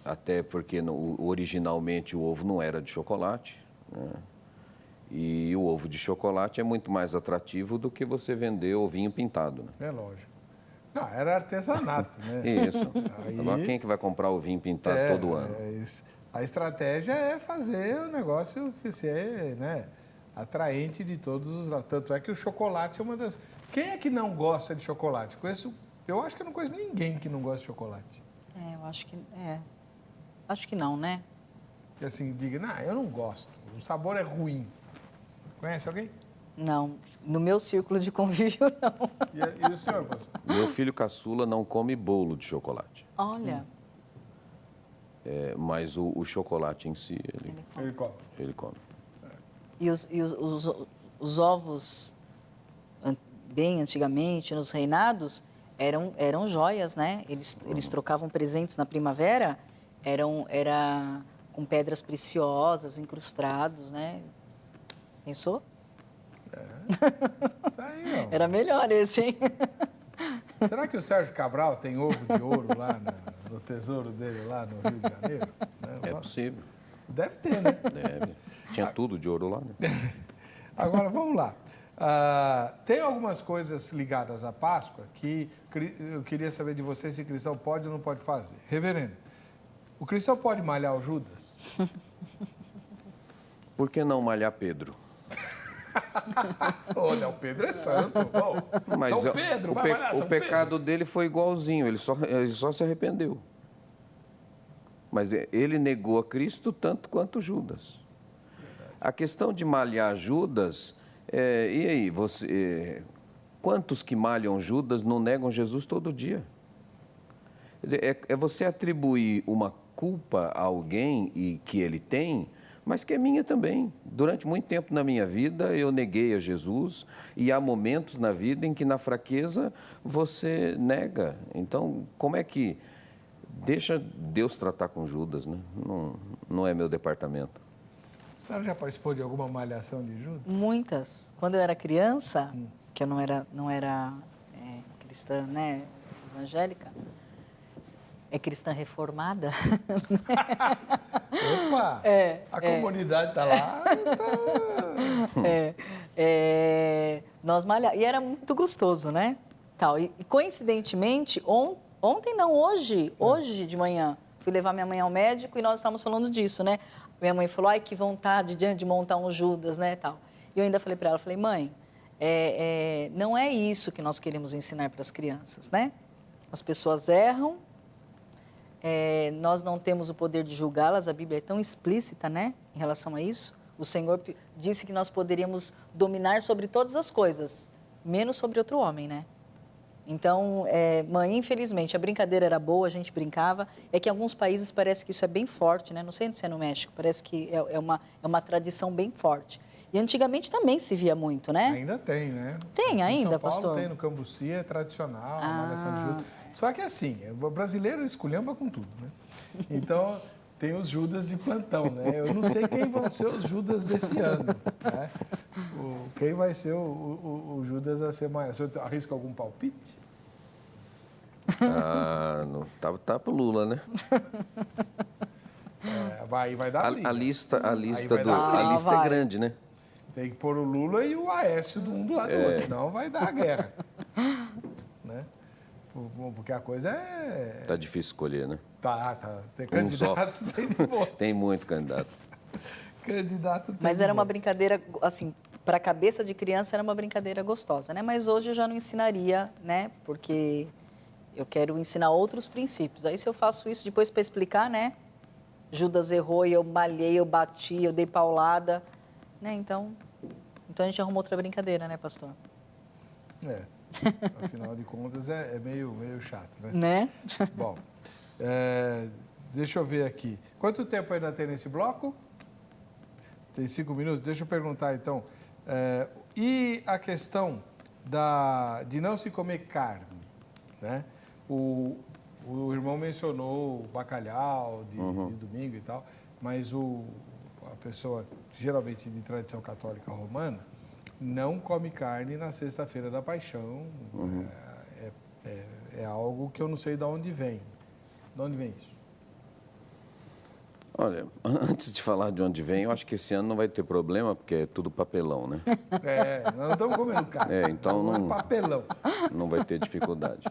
até porque originalmente o ovo não era de chocolate, né? E o ovo de chocolate é muito mais atrativo do que você vender ovinho pintado, né? É lógico. Não, era artesanato, né? Isso. Agora, quem que vai comprar ovinho pintado todo ano? A estratégia é fazer o negócio ser, né, atraente de todos os lados. Tanto é que o chocolate é uma das... Quem é que não gosta de chocolate? Eu acho que eu não conheço ninguém que não gosta de chocolate. Eu acho que... Acho que não, né? E assim, diga, não, eu não gosto. O sabor é ruim. Conhece alguém? Não. No meu círculo de convívio, não. E o senhor, pastor? Meu filho caçula não come bolo de chocolate. Olha. Mas o chocolate em si, ele come. E os ovos, bem antigamente, nos reinados, eram joias, né? Eles trocavam presentes na primavera, era com pedras preciosas, incrustados, né? Pensou? Tá aí, ó. Era melhor esse, hein? Será que o Sérgio Cabral tem ovo de ouro lá no tesouro dele, lá no Rio de Janeiro? É possível. Deve ter, né? Deve. Tinha tudo de ouro lá, né? Agora, vamos lá. Tem algumas coisas ligadas à Páscoa que eu queria saber de você se cristão pode ou não pode fazer. Reverendo, o cristão pode malhar o Judas? Por que não malhar Pedro? Olha, o Pedro é santo. Mas São Pedro, vai malhar São o pecado Pedro. dele foi igualzinho, ele só se arrependeu. Mas ele negou a Cristo tanto quanto Judas. A questão de malhar Judas, e aí, quantos que malham Judas não negam Jesus todo dia? É você atribuir uma culpa a alguém e que ele tem, mas que é minha também. Durante muito tempo na minha vida eu neguei a Jesus e há momentos na vida em que na fraqueza você nega. Então, como é que... Deixa Deus tratar com Judas, né? Não é meu departamento. A senhora já participou de alguma malhação de Judas? Muitas. Quando eu era criança, que eu não era cristã, né, evangélica, cristã reformada. Opa! A comunidade está lá. Nós malhávamos. E era muito gostoso, né? Tal. E coincidentemente, ontem não, hoje de manhã, fui levar minha mãe ao médico e nós estávamos falando disso, né? Minha mãe falou, ai, que vontade de montar um Judas, né, tal. E eu ainda falei para ela, falei, mãe, não é isso que nós queremos ensinar para as crianças, né? As pessoas erram, nós não temos o poder de julgá-las, a Bíblia é tão explícita, né, em relação a isso. O Senhor disse que nós poderíamos dominar sobre todas as coisas, menos sobre outro homem, né? Então, mãe, infelizmente, a brincadeira era boa, a gente brincava. É que em alguns países parece que isso é bem forte, né? Não sei se é no México, parece que é uma tradição bem forte. E antigamente também se via muito, né? Ainda tem, né? Tem ainda, São Paulo pastor? tem, no Cambuci é tradicional, a malhação de Judas. Só que assim, o brasileiro esculhamba com tudo, né? Então, tem os Judas de plantão, né? Eu não sei quem vão ser os Judas desse ano, né? Quem vai ser o Judas a semana? O senhor arrisca algum palpite? Não, tá pro Lula, né? Vai dar briga. A lista vai. é grande, né? Tem que pôr o Lula e o Aécio um do lado do outro, senão vai dar guerra. Né? Porque a coisa é... Tá difícil escolher, né? Tá. Tem candidato, tem de monte. Tem muito candidato. Candidato tem Mas de era uma monte. brincadeira, assim, para a cabeça de criança era uma brincadeira gostosa, né? Mas hoje eu já não ensinaria, né? Porque eu quero ensinar outros princípios. Aí se eu faço isso depois para explicar, né? Judas errou e eu malhei, eu bati, eu dei paulada, né? Então a gente arrumou outra brincadeira, né, pastor? Afinal de contas é meio chato, né? Né? Bom, deixa eu ver aqui. Quanto tempo ainda tem nesse bloco? Tem 5 minutos. Deixa eu perguntar, então. E a questão de não se comer carne, né? O irmão mencionou o bacalhau de domingo e tal, mas a pessoa, geralmente de tradição católica romana, não come carne na sexta-feira da Paixão. É algo que eu não sei de onde vem. De onde vem isso? Olha, antes de falar de onde vem, eu acho que esse ano não vai ter problema, porque é tudo papelão, né? Nós não estamos comendo carne. Então não é papelão. Não vai ter dificuldade.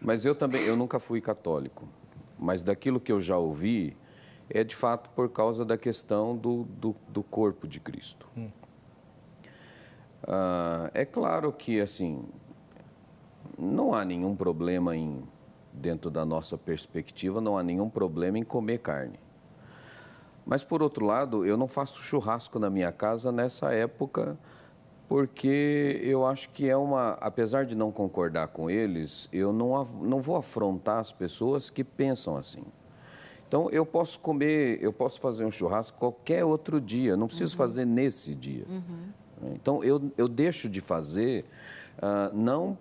Mas eu nunca fui católico. Mas daquilo que eu já ouvi, é de fato por causa da questão do corpo de Cristo. É claro que, assim, não há nenhum problema dentro da nossa perspectiva, não há nenhum problema em comer carne. Mas, por outro lado, eu não faço churrasco na minha casa nessa época, porque eu acho que apesar de não concordar com eles, eu não vou afrontar as pessoas que pensam assim. Então, eu posso fazer um churrasco qualquer outro dia, não preciso fazer nesse dia. Então, eu deixo de fazer, não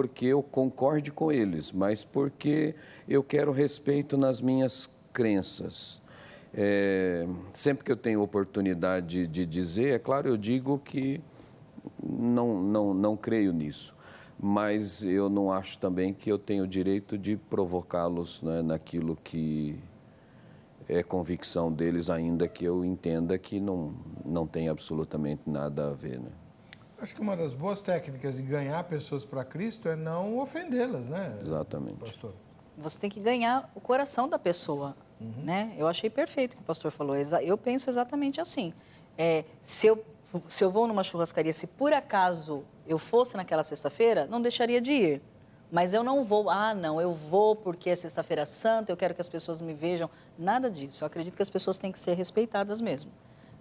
porque eu concorde com eles, mas porque eu quero respeito nas minhas crenças. Sempre que eu tenho oportunidade de dizer, é claro, eu digo que não creio nisso. Mas eu não acho também que eu tenho o direito de provocá-los, né, naquilo que é convicção deles, ainda que eu entenda que não tem absolutamente nada a ver, né? Acho que uma das boas técnicas de ganhar pessoas para Cristo é não ofendê-las, né? Exatamente. Pastor? Você tem que ganhar o coração da pessoa, né? Eu achei perfeito o que o pastor falou. Eu penso exatamente assim. Se eu vou numa churrascaria, se por acaso eu fosse naquela sexta-feira, não deixaria de ir. Mas eu não vou, eu vou porque é sexta-feira santa, eu quero que as pessoas me vejam. Nada disso. Eu acredito que as pessoas têm que ser respeitadas mesmo.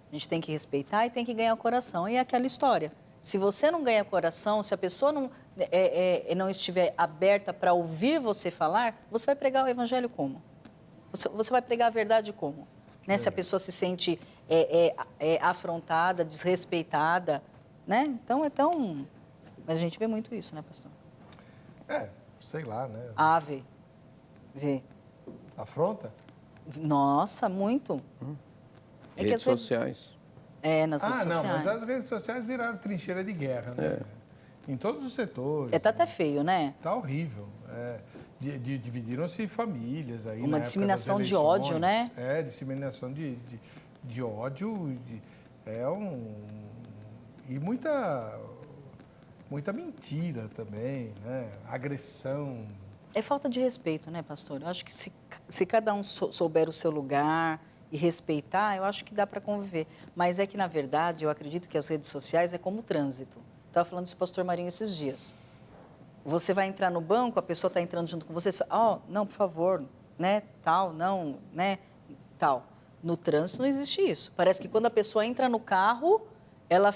A gente tem que respeitar e tem que ganhar o coração. E é aquela história. Se você não ganha coração, se a pessoa não estiver aberta para ouvir você falar, você vai pregar o evangelho como? Você vai pregar a verdade como? Né? Se a pessoa se sente afrontada, desrespeitada, né? Então é tão... Mas a gente vê muito isso, né, pastor? Sei lá, né? Vê. Afronta? Nossa, muito. Redes sociais. Nas redes sociais. Não, mas as redes sociais viraram trincheira de guerra, né? Em todos os setores. Tá até feio, né? Tá horrível. Dividiram-se famílias aí. Uma disseminação de ódio, né? Disseminação de ódio. E muita mentira também, né? Agressão. É falta de respeito, né, pastor? Eu acho que se cada um souber o seu lugar e respeitar, eu acho que dá para conviver. Mas é que, na verdade, eu acredito que as redes sociais é como o trânsito. Estava falando isso com o pastor Marinho esses dias. Você vai entrar no banco, a pessoa está entrando junto com você, você fala, não, por favor, né, tal, não, né, tal. No trânsito não existe isso. Parece que quando a pessoa entra no carro, ela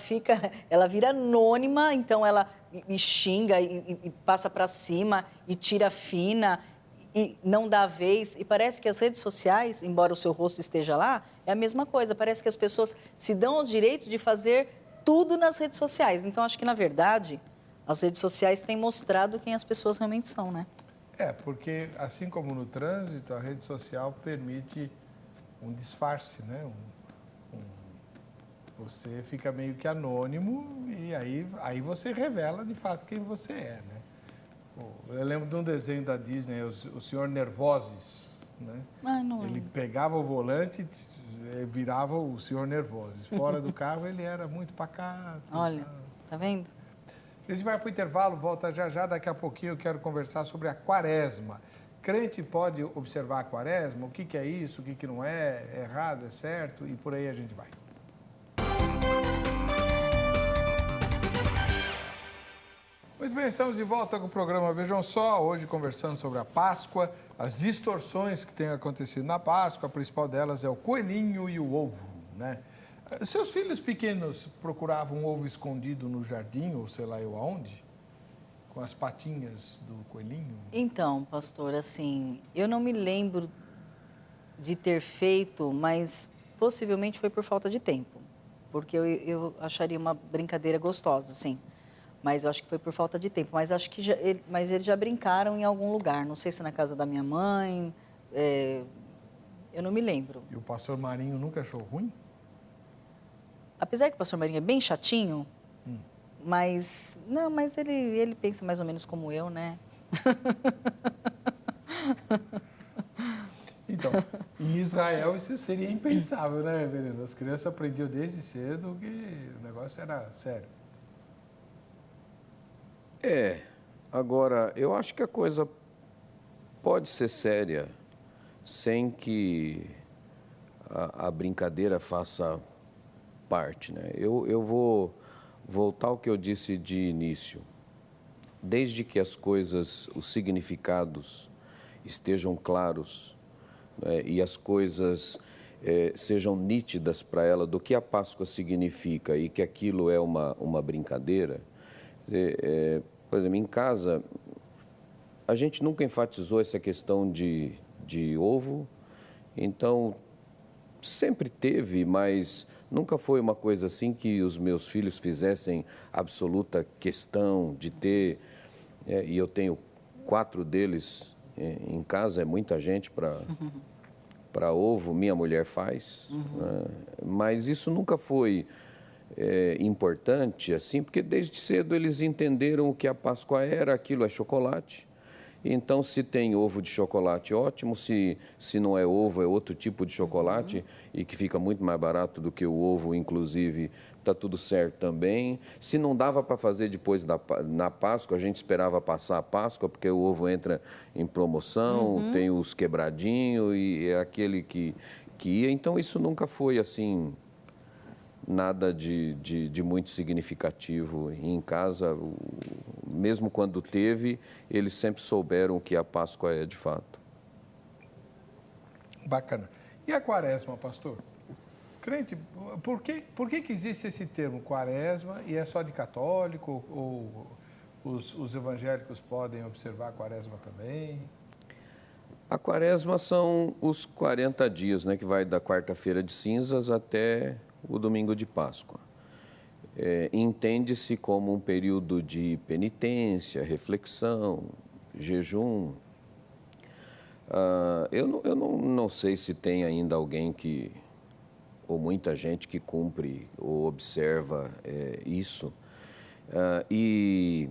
vira anônima, então ela me xinga e passa para cima e tira fina e não dá vez. E parece que as redes sociais, embora o seu rosto esteja lá, é a mesma coisa. Parece que as pessoas se dão o direito de fazer tudo nas redes sociais. Então, acho que, na verdade, as redes sociais têm mostrado quem as pessoas realmente são, né? Porque, assim como no trânsito, a rede social permite um disfarce, né? Você fica meio que anônimo e aí você revela, de fato, quem você é, né? Eu lembro de um desenho da Disney, o Senhor Nervoses, né? Ele pegava o volante e virava o Senhor Nervoses. Fora do carro, ele era muito pacato. Olha, tá vendo? A gente vai para o intervalo, volta já. Daqui a pouquinho eu quero conversar sobre a quaresma. Crente pode observar a quaresma? O que é isso, o que não é? É errado, é certo? E por aí a gente vai. Muito bem, estamos de volta com o programa Vejam Só, hoje conversando sobre a Páscoa, as distorções que têm acontecido na Páscoa, a principal delas é o coelhinho e o ovo, né? Seus filhos pequenos procuravam ovo escondido no jardim, ou sei lá eu aonde, com as patinhas do coelhinho? Então, pastor, assim, eu não me lembro de ter feito, mas possivelmente foi por falta de tempo, porque eu acharia uma brincadeira gostosa, assim. Mas eu acho que foi por falta de tempo. Mas acho que eles já brincaram em algum lugar. Não sei se na casa da minha mãe. Eu não me lembro. E o pastor Marinho nunca achou ruim? Apesar que o pastor Marinho é bem chatinho, mas ele pensa mais ou menos como eu, né? Então, em Israel isso seria impensável, né, Reverendo? As crianças aprendiam desde cedo que o negócio era sério. Agora, eu acho que a coisa pode ser séria sem que a brincadeira faça parte, né? Eu vou voltar ao que eu disse de início. Desde que as coisas, os significados estejam claros, né, e as coisas sejam nítidas para ela do que a Páscoa significa e que aquilo é uma brincadeira. Por exemplo, em casa, a gente nunca enfatizou essa questão de ovo, então sempre teve, mas nunca foi uma coisa assim que os meus filhos fizessem absoluta questão de ter, e eu tenho 4 deles em casa, é muita gente para ovo, minha mulher faz, né? Mas isso nunca foi importante, assim, porque desde cedo eles entenderam o que a Páscoa era, aquilo é chocolate. Então, se tem ovo de chocolate, ótimo. Se não é ovo, é outro tipo de chocolate e que fica muito mais barato do que o ovo, inclusive, está tudo certo também. Se não dava para fazer depois na Páscoa, a gente esperava passar a Páscoa, porque o ovo entra em promoção, tem os quebradinhos e é aquele que ia. Então, isso nunca foi, assim, nada de muito significativo em casa. Mesmo quando teve, eles sempre souberam o que a Páscoa é de fato. Bacana. E a quaresma, pastor? Crente, por que existe esse termo quaresma e é só de católico ou os evangélicos podem observar a quaresma também? A quaresma são os 40 dias, né, que vai da quarta-feira de cinzas até o domingo de Páscoa. Entende-se como um período de penitência, reflexão, jejum. Eu não sei se tem ainda alguém ou muita gente que cumpre ou observa isso. E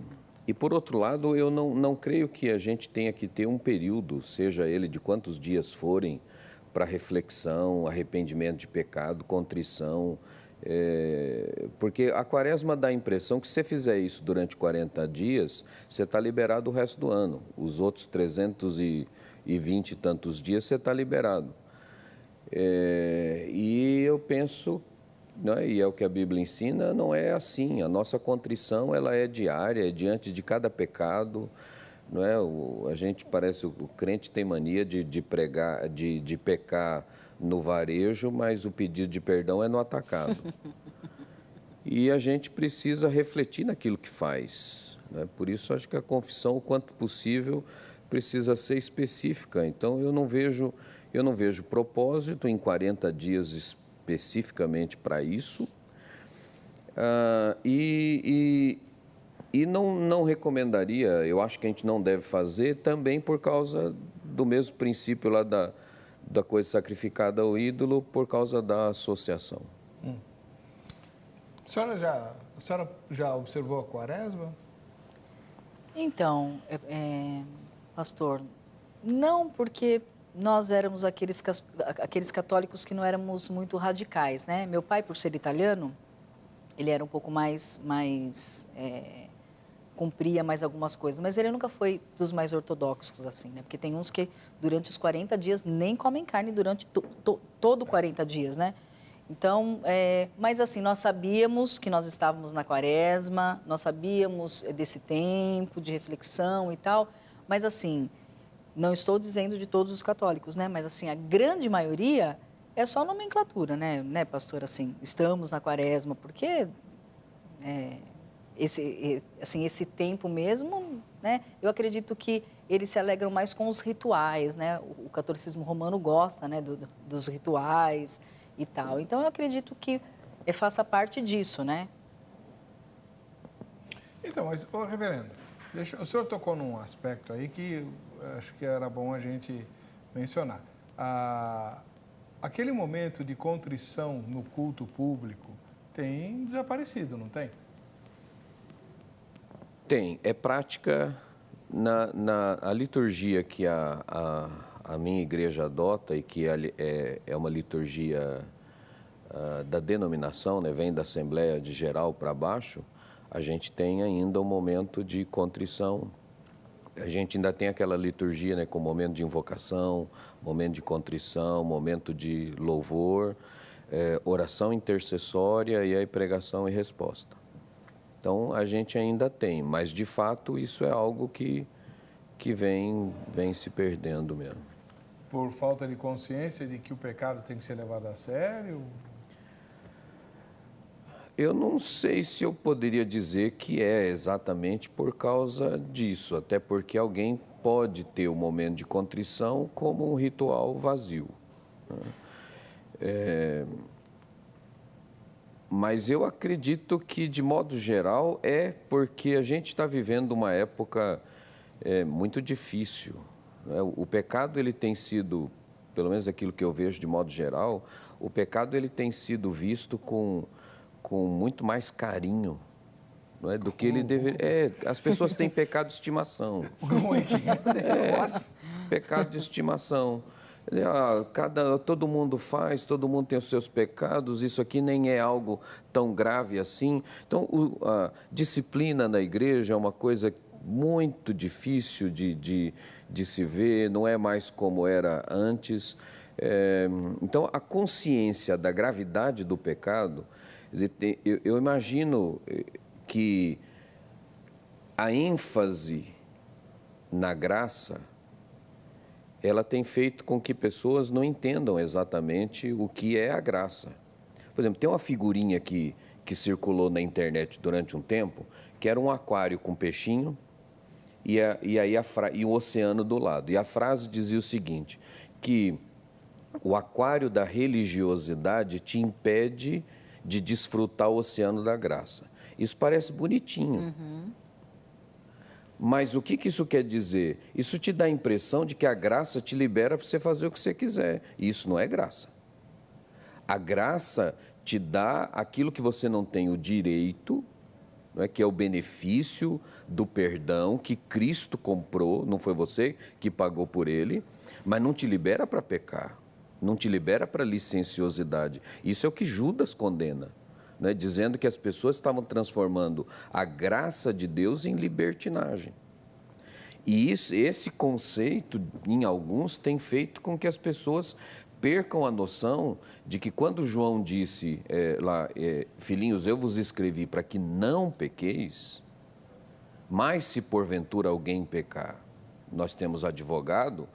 por outro lado, eu não creio que a gente tenha que ter um período, seja ele de quantos dias forem, para reflexão, arrependimento de pecado, contrição Porque a quaresma dá a impressão que se você fizer isso durante 40 dias, você está liberado o resto do ano. Os outros 320 e tantos dias você está liberado. E eu penso, né, e é o que a Bíblia ensina, não é assim. A nossa contrição ela é diária, é diante de cada pecado. Não é? A gente parece, o crente tem mania de pecar no varejo, mas o pedido de perdão é no atacado. E a gente precisa refletir naquilo que faz, né? Por isso, acho que a confissão, o quanto possível, precisa ser específica. Então, eu não vejo propósito em 40 dias especificamente para isso. E não recomendaria, eu acho que a gente não deve fazer também por causa do mesmo princípio lá da coisa sacrificada ao ídolo, por causa da associação. A senhora já observou a quaresma? Então, pastor, não, porque nós éramos aqueles católicos que não éramos muito radicais, né? Meu pai, por ser italiano, ele era um pouco mais cumpria mais algumas coisas, mas ele nunca foi dos mais ortodoxos, assim, né? Porque tem uns que durante os 40 dias nem comem carne durante todo 40 dias, né? Então, mas assim, nós sabíamos que nós estávamos na quaresma, nós sabíamos desse tempo de reflexão e tal, mas assim, não estou dizendo de todos os católicos, né? Mas assim, a grande maioria é só nomenclatura, né, pastor? Assim, estamos na quaresma, porque esse tempo mesmo, né? Eu acredito que eles se alegram mais com os rituais, né? O catolicismo romano gosta, né, dos rituais e tal. Então, eu acredito que faça parte disso, né? Então, mas, reverendo, o senhor tocou num aspecto aí que acho que era bom a gente mencionar. Aquele momento de contrição no culto público tem desaparecido, não tem? Tem. É prática a liturgia que a minha igreja adota e que é uma liturgia da denominação, né, vem da Assembleia de Geral para baixo. A gente tem ainda um momento de contrição. A gente ainda tem aquela liturgia, né, com momento de invocação, momento de contrição, momento de louvor, oração intercessória e aí pregação e resposta. Então, a gente ainda tem, mas de fato isso é algo que vem se perdendo mesmo. Por falta de consciência de que o pecado tem que ser levado a sério? Eu não sei se eu poderia dizer que é exatamente por causa disso, até porque alguém pode ter o momento de contrição como um ritual vazio, né? Mas eu acredito que, de modo geral, é porque a gente está vivendo uma época muito difícil, né? O pecado, ele tem sido, pelo menos aquilo que eu vejo de modo geral, o pecado ele tem sido visto com muito mais carinho, não é, do que ele deveria. As pessoas têm pecado de estimação. Como é que é? Pecado de estimação. Todo mundo faz, todo mundo tem os seus pecados, isso aqui nem é algo tão grave assim. Então, a disciplina na igreja é uma coisa muito difícil de se ver, não é mais como era antes. Então, a consciência da gravidade do pecado, eu imagino que a ênfase na graça, ela tem feito com que pessoas não entendam exatamente o que é a graça. Por exemplo, tem uma figurinha que circulou na internet durante um tempo, que era um aquário com peixinho e o oceano do lado. E a frase dizia o seguinte, que o aquário da religiosidade te impede de desfrutar o oceano da graça. Isso parece bonitinho. Uhum. Mas o que isso quer dizer? Isso te dá a impressão de que a graça te libera para você fazer o que você quiser. E isso não é graça. A graça te dá aquilo que você não tem o direito, não é? Que é o benefício do perdão que Cristo comprou, não foi você que pagou por ele, mas não te libera para pecar, não te libera para licenciosidade. Isso é o que Judas condena. né, dizendo que as pessoas estavam transformando a graça de Deus em libertinagem. E esse conceito, em alguns, tem feito com que as pessoas percam a noção de que quando João disse filhinhos, eu vos escrevi para que não pequeis, mas se porventura alguém pecar, nós temos advogado,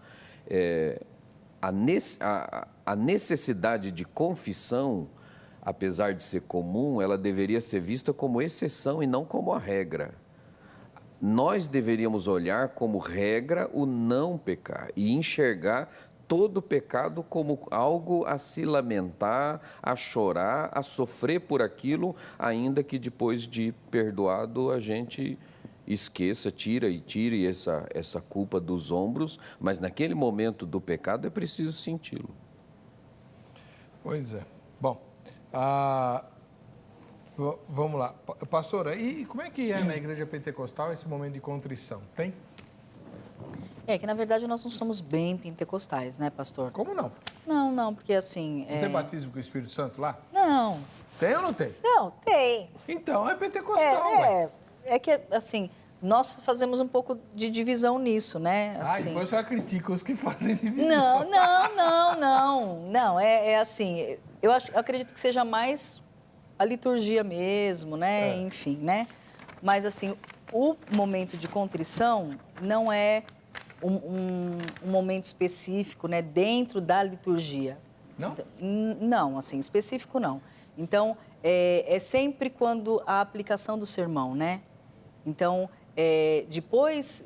a necessidade de confissão, apesar de ser comum, ela deveria ser vista como exceção e não como a regra. Nós deveríamos olhar como regra o não pecar e enxergar todo pecado como algo a se lamentar, a chorar, a sofrer por aquilo, ainda que depois de perdoado a gente esqueça, tire essa culpa dos ombros, mas naquele momento do pecado é preciso senti-lo. Pois é. Bom, vamos lá. Pastora, e como é que é na Igreja Pentecostal esse momento de contrição? Tem? Que na verdade nós não somos bem pentecostais, né, pastor? Como não? Não, porque assim... Não tem batismo com o Espírito Santo lá? Não. Tem ou não tem? Não, tem. Então, é pentecostal, ué. É que, assim, nós fazemos um pouco de divisão nisso, né? Assim... depois você critica os que fazem divisão. Não, é assim, eu acredito que seja mais a liturgia mesmo, né? Enfim, né? Mas, assim, o momento de contrição não é um momento específico, né? Dentro da liturgia. Não? Não, assim, específico não. Então, é sempre quando a aplicação do sermão, né? Então, depois,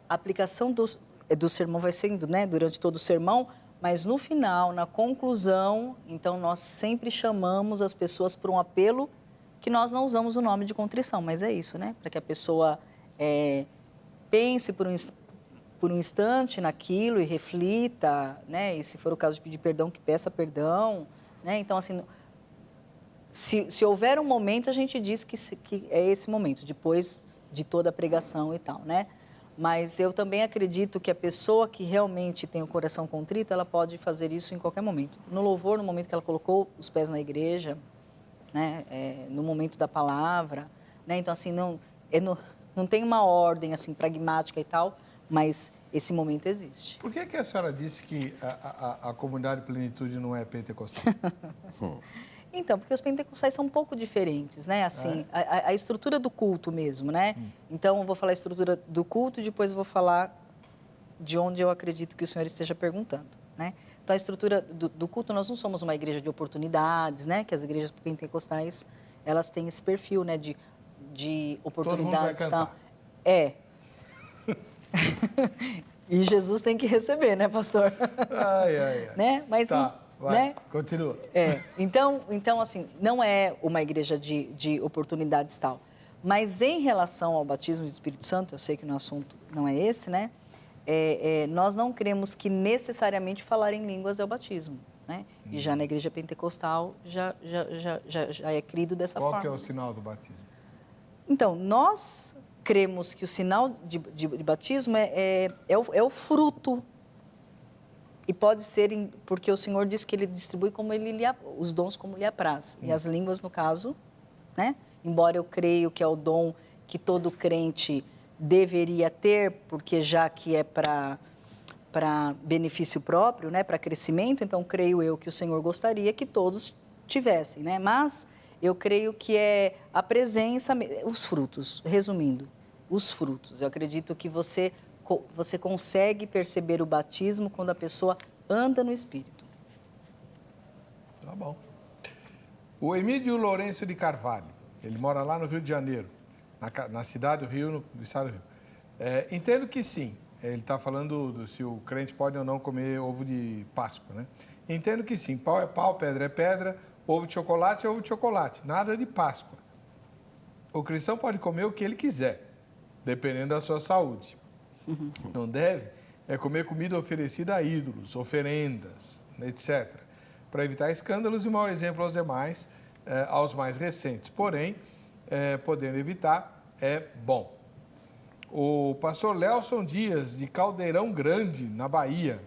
a aplicação do sermão vai sendo, né, durante todo o sermão, mas no final, na conclusão, então nós sempre chamamos as pessoas para um apelo que nós não usamos o nome de contrição, mas é isso, né? Para que a pessoa pense por um instante naquilo e reflita, né? E se for o caso de pedir perdão, que peça perdão, né? Então, assim, se houver um momento, a gente diz que é esse momento, depois de toda a pregação e tal, né? Mas eu também acredito que a pessoa que realmente tem o coração contrito, ela pode fazer isso em qualquer momento. No louvor, no momento que ela colocou os pés na igreja, né? No momento da palavra, né? Então, assim, não tem uma ordem, assim, pragmática e tal, mas esse momento existe. Por que a senhora disse que a comunidade Plenitude não é pentecostal? Então, porque os pentecostais são um pouco diferentes, né? Assim, a estrutura do culto mesmo, né? Então, eu vou falar a estrutura do culto e depois eu vou falar de onde eu acredito que o senhor esteja perguntando, né? Então, a estrutura do culto, nós não somos uma igreja de oportunidades, né? Que as igrejas pentecostais, elas têm esse perfil, né? De oportunidades. Todo mundo vai cantar. E Jesus tem que receber, né, pastor? Ai. Né? Mas, tá. Vai, né? Continua. Então, assim, não é uma igreja de oportunidades tal. Mas em relação ao batismo do Espírito Santo, eu sei que o assunto não é esse, né? Nós não cremos que necessariamente falar em línguas é o batismo, né? E já na igreja pentecostal já é crido dessa forma. Qual que é o sinal do batismo? Então, nós cremos que o sinal de batismo é o fruto. E pode ser porque o Senhor diz que Ele distribui os dons como lhe apraz. E as línguas, no caso, né? Embora eu creio que é o dom que todo crente deveria ter, porque já que é para benefício próprio, né? Para crescimento, então creio eu que o Senhor gostaria que todos tivessem, né? Mas eu creio que é a presença, os frutos, resumindo, os frutos. Eu acredito que você consegue perceber o batismo quando a pessoa anda no Espírito. Tá bom. O Emílio Lourenço de Carvalho, ele mora lá no Rio de Janeiro, na cidade do Rio, no estado do Rio. Entendo que sim, ele está falando se o crente pode ou não comer ovo de Páscoa, né? Entendo que sim, pau é pau, pedra é pedra, ovo de chocolate é ovo de chocolate, nada de Páscoa. O cristão pode comer o que ele quiser, dependendo da sua saúde. Não deve comer comida oferecida a ídolos, oferendas, etc., para evitar escândalos e mau exemplo aos demais, aos mais recentes. Porém, podendo evitar, é bom. O pastor Lelson Dias, de Caldeirão Grande, na Bahia.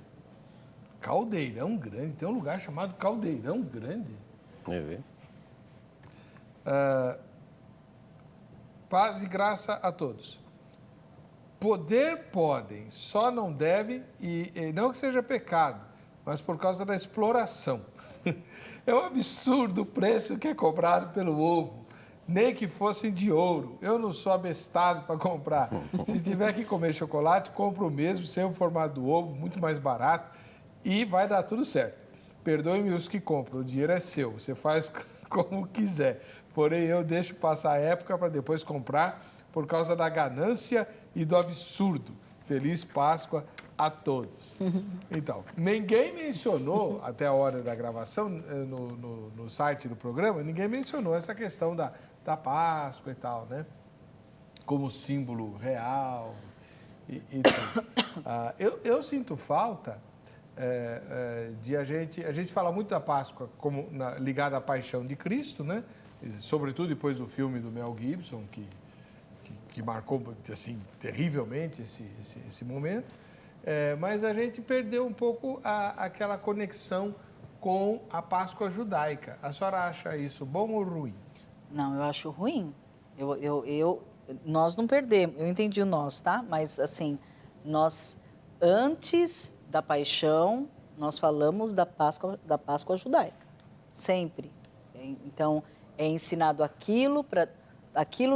Caldeirão Grande? Tem um lugar chamado Caldeirão Grande? Paz e graça a todos. Poder podem, só não devem, e não que seja pecado, mas por causa da exploração. É um absurdo o preço que é cobrado pelo ovo, nem que fossem de ouro. Eu não sou abestado para comprar. Se tiver que comer chocolate, compro o mesmo, sem o formato do ovo, muito mais barato, e vai dar tudo certo. Perdoe-me os que compram, o dinheiro é seu, você faz como quiser. Porém, eu deixo passar a época para depois comprar por causa da ganância e do absurdo. Feliz Páscoa a todos. Então, ninguém mencionou, até a hora da gravação, no site do programa, ninguém mencionou essa questão da Páscoa e tal, né? Como símbolo real e tudo. Eu sinto falta de a gente fala muito da Páscoa como ligada à paixão de Cristo, né? Sobretudo depois do filme do Mel Gibson, que marcou assim, terrivelmente esse momento, mas a gente perdeu um pouco aquela conexão com a Páscoa judaica. A senhora acha isso bom ou ruim? Não, eu acho ruim. Nós não perdemos, eu entendi o nós, tá? Mas, assim, nós, antes da paixão, nós falamos da Páscoa judaica, sempre. Então, é ensinado aquilo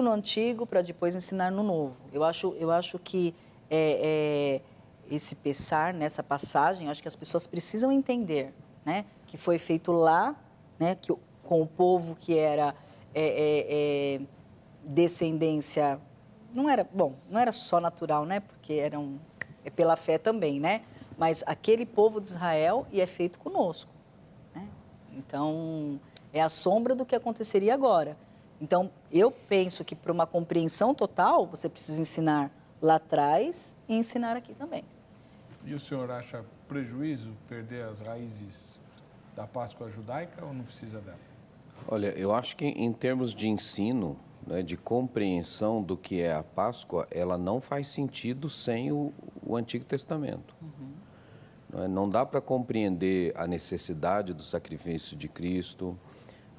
no antigo para depois ensinar no novo. Eu acho que esse Pessar, nessa passagem, eu acho que as pessoas precisam entender, né, que foi feito lá, né, com o povo que era descendência, não era só natural, né, porque é pela fé também, né, mas aquele povo de Israel e é feito conosco, né? Então, é a sombra do que aconteceria agora. Então, eu penso que para uma compreensão total, você precisa ensinar lá atrás e ensinar aqui também. E o senhor acha prejuízo perder as raízes da Páscoa judaica ou não precisa dela? Olha, eu acho que em termos de ensino, né, de compreensão do que é a Páscoa, ela não faz sentido sem o Antigo Testamento. Não dá para compreender a necessidade do sacrifício de Cristo,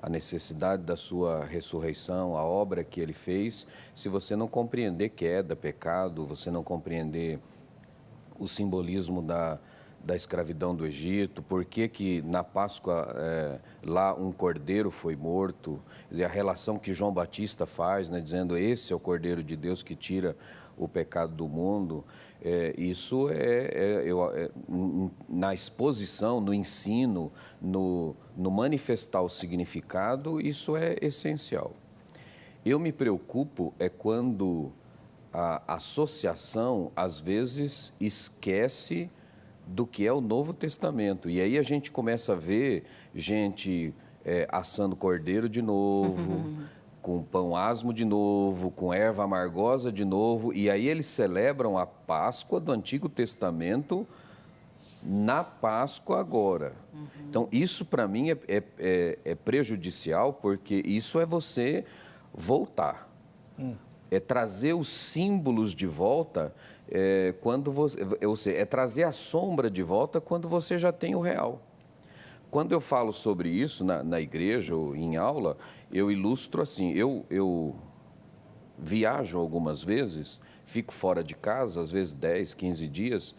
a necessidade da sua ressurreição, a obra que ele fez, se você não compreender queda, pecado, você não compreender o simbolismo da escravidão do Egito, por que na Páscoa lá um cordeiro foi morto, quer dizer, a relação que João Batista faz, né, dizendo esse é o Cordeiro de Deus que tira o pecado do mundo. Isso na exposição, no ensino, no manifestar o significado, isso é essencial. Eu me preocupo quando a associação, às vezes, esquece do que é o Novo Testamento. E aí a gente começa a ver gente assando cordeiro de novo, com pão asmo de novo, com erva amargosa de novo, e aí eles celebram a Páscoa do Antigo Testamento na Páscoa agora. Então, isso para mim é prejudicial, porque isso é você voltar. É trazer os símbolos de volta, é trazer a sombra de volta quando você já tem o real. Quando eu falo sobre isso na igreja ou em aula, eu ilustro assim, eu viajo algumas vezes, fico fora de casa, às vezes 10, 15 dias,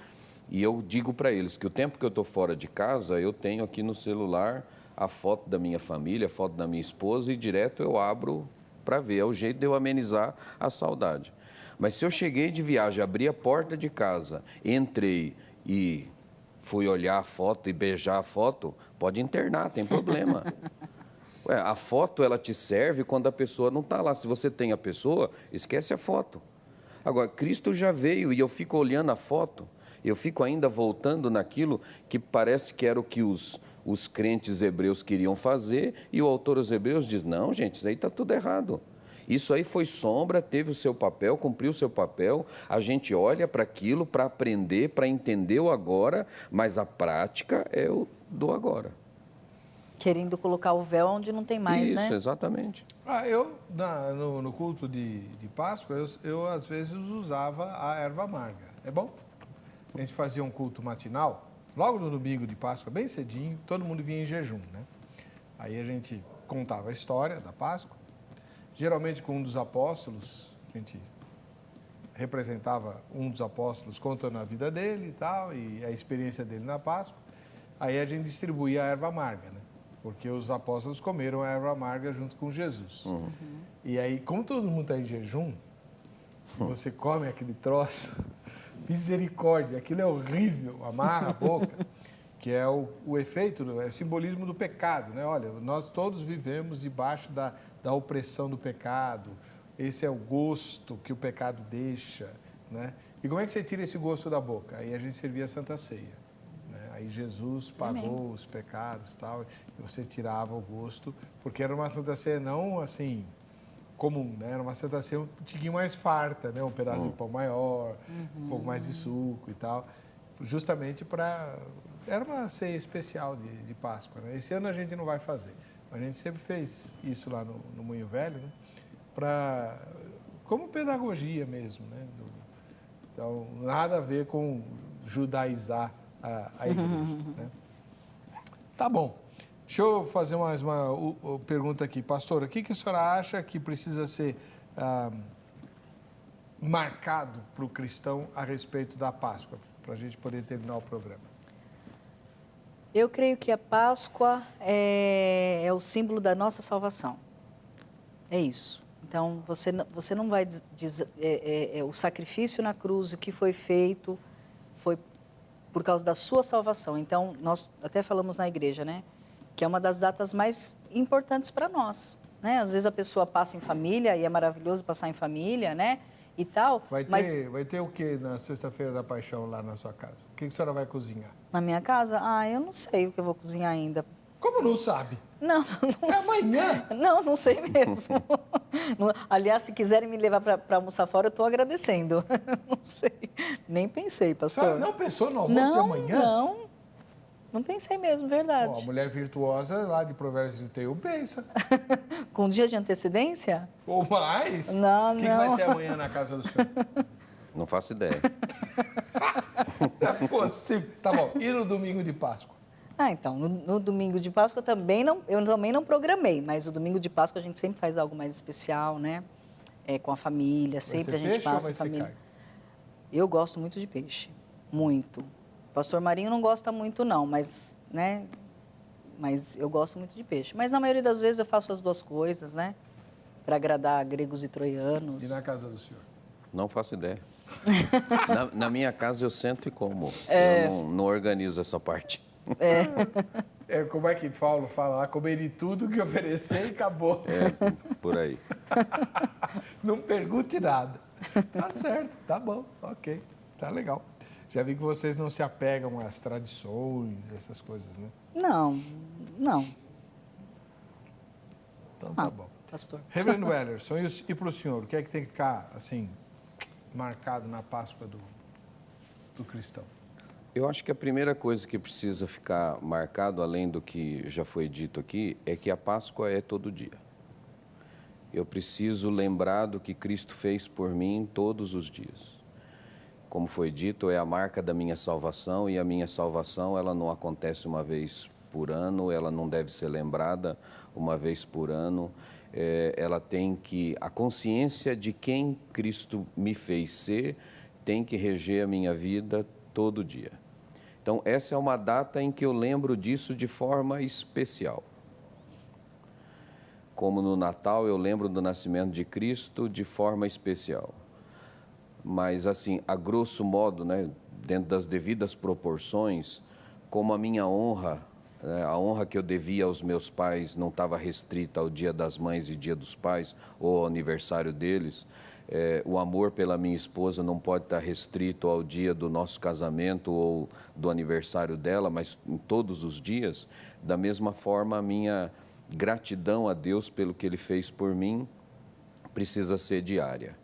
e eu digo para eles que o tempo que eu estou fora de casa, eu tenho aqui no celular a foto da minha família, a foto da minha esposa, e direto eu abro para ver, é o jeito de eu amenizar a saudade. Mas se eu cheguei de viagem, abri a porta de casa, entrei e fui olhar a foto e beijar a foto, pode internar, tem problema. A foto, ela te serve quando a pessoa não está lá. Se você tem a pessoa, esquece a foto. Agora, Cristo já veio e eu fico olhando a foto, eu fico ainda voltando naquilo que parece que era o que os crentes hebreus queriam fazer, e o autor aos Hebreus diz, não, gente, isso aí está tudo errado. Isso aí foi sombra, teve o seu papel, cumpriu o seu papel, a gente olha para aquilo para aprender, para entender o agora, mas a prática é o do agora. Querendo colocar o véu onde não tem mais, isso, né? Isso, exatamente. No culto de Páscoa, eu às vezes usava a erva amarga. É bom? A gente fazia um culto matinal, logo no domingo de Páscoa, bem cedinho, todo mundo vinha em jejum, né? Aí a gente contava a história da Páscoa, geralmente com um dos apóstolos, a gente representava um dos apóstolos contando a vida dele e tal, e a experiência dele na Páscoa. Aí a gente distribuía a erva amarga, né? Porque os apóstolos comeram a erva amarga junto com Jesus. E aí, como todo mundo está em jejum, você come aquele troço, misericórdia, aquilo é horrível, amarra a boca, que é o efeito, é o simbolismo do pecado, né? Olha, nós todos vivemos debaixo da opressão do pecado, esse é o gosto que o pecado deixa, né? E como é que você tira esse gosto da boca? Aí a gente servia a Santa Ceia, né? Aí Jesus pagou os pecados e tal, e você tirava o gosto, porque era uma Santa Ceia não assim comum, né? Era uma Santa Ceia um tiquinho mais farta, né? Um pedaço de pão maior, um pouco mais de suco e tal, justamente para... Era uma ceia especial de Páscoa, né? Esse ano a gente não vai fazer, a gente sempre fez isso lá no Moinho Velho, né? Como pedagogia mesmo, né? Então, nada a ver com judaizar a igreja, né? Tá bom. Deixa eu fazer mais uma pergunta aqui. Pastor, o que a senhora acha que precisa ser marcado para o cristão a respeito da Páscoa, para a gente poder terminar o programa? Eu creio que a Páscoa é o símbolo da nossa salvação. É isso. Então, você não vai dizer... o sacrifício na cruz, o que foi feito, foi por causa da sua salvação. Então, nós até falamos na igreja, né? Que é uma das datas mais importantes para nós, né? Às vezes a pessoa passa em família, e é maravilhoso passar em família, né? E tal. Vai ter o que na Sexta-feira da Paixão lá na sua casa? O que a senhora vai cozinhar? Na minha casa? Eu não sei o que eu vou cozinhar ainda. Como não sabe? Não é amanhã? Não sei mesmo. Aliás, se quiserem me levar para almoçar fora, eu estou agradecendo. Não sei. Nem pensei, pastor. A senhora não pensou no almoço de amanhã? Não pensei mesmo, verdade. A mulher virtuosa lá de Provérbios 31 pensa. Com um dia de antecedência? Ou mais? Não. O que vai ter amanhã na casa do senhor? Não faço ideia. É possível. Tá bom. E no domingo de Páscoa? Então, no domingo de Páscoa eu também não programei, mas o domingo de Páscoa a gente sempre faz algo mais especial, né? Com a família, sempre a gente passa a família. Carne? Eu gosto muito de peixe, muito. O pastor Marinho não gosta muito não, mas, né? Mas eu gosto muito de peixe. Mas na maioria das vezes eu faço as duas coisas, né? Para agradar gregos e troianos. E na casa do senhor? Não faço ideia. na minha casa eu sento e como. Eu não organizo essa parte. Como é que Paulo fala lá? Comer tudo que oferecer e acabou. Por aí. Não pergunte nada. Tá certo, tá bom, ok, tá legal. Já vi que vocês não se apegam às tradições, essas coisas, né? Não. Então tá bom. Pastor. Reverendo Wellerson, e para o senhor, o que é que tem que ficar, assim, marcado na Páscoa do cristão? Eu acho que a primeira coisa que precisa ficar marcado, além do que já foi dito aqui, é que a Páscoa é todo dia. Eu preciso lembrar do que Cristo fez por mim todos os dias. Como foi dito, é a marca da minha salvação, e a minha salvação ela não acontece uma vez por ano, ela não deve ser lembrada uma vez por ano. Ela tem que... A consciência de quem Cristo me fez ser tem que reger a minha vida todo dia. Então, essa é uma data em que eu lembro disso de forma especial. Como no Natal, eu lembro do nascimento de Cristo de forma especial. Mas, assim, a grosso modo, né, dentro das devidas proporções, como a minha honra, né, a honra que eu devia aos meus pais não estava restrita ao Dia das Mães e Dia dos Pais, ou ao aniversário deles. O amor pela minha esposa não pode estar restrito ao dia do nosso casamento ou do aniversário dela, mas em todos os dias. Da mesma forma, a minha gratidão a Deus pelo que Ele fez por mim precisa ser diária.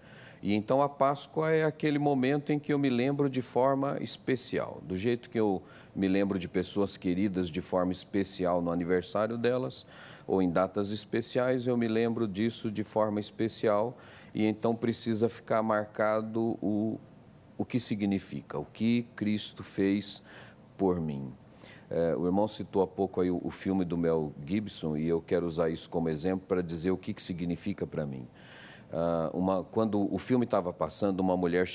E então a Páscoa é aquele momento em que eu me lembro de forma especial. Do jeito que eu me lembro de pessoas queridas de forma especial no aniversário delas, ou em datas especiais, eu me lembro disso de forma especial. E então precisa ficar marcado o que significa, o que Cristo fez por mim. O irmão citou há pouco aí o filme do Mel Gibson e eu quero usar isso como exemplo para dizer o que significa para mim. Quando o filme estava passando, uma mulher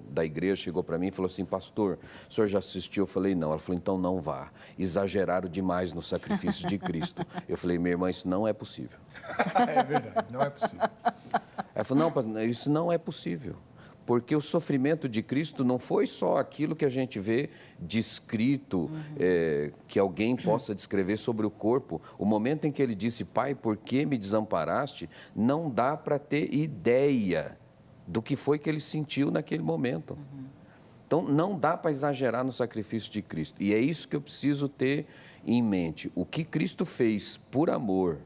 da igreja chegou para mim e falou assim: pastor, o senhor já assistiu? Eu falei, não. Ela falou, então não vá. Exageraram demais no sacrifício de Cristo. Eu falei, minha irmã, isso não é possível. É verdade, não é possível. Ela falou, não, isso não é possível. Porque o sofrimento de Cristo não foi só aquilo que a gente vê descrito, que alguém possa descrever sobre o corpo. O momento em que ele disse, Pai, por que me desamparaste? Não dá para ter ideia do que foi que ele sentiu naquele momento. Então, não dá para exagerar no sacrifício de Cristo. E é isso que eu preciso ter em mente. O que Cristo fez por amor,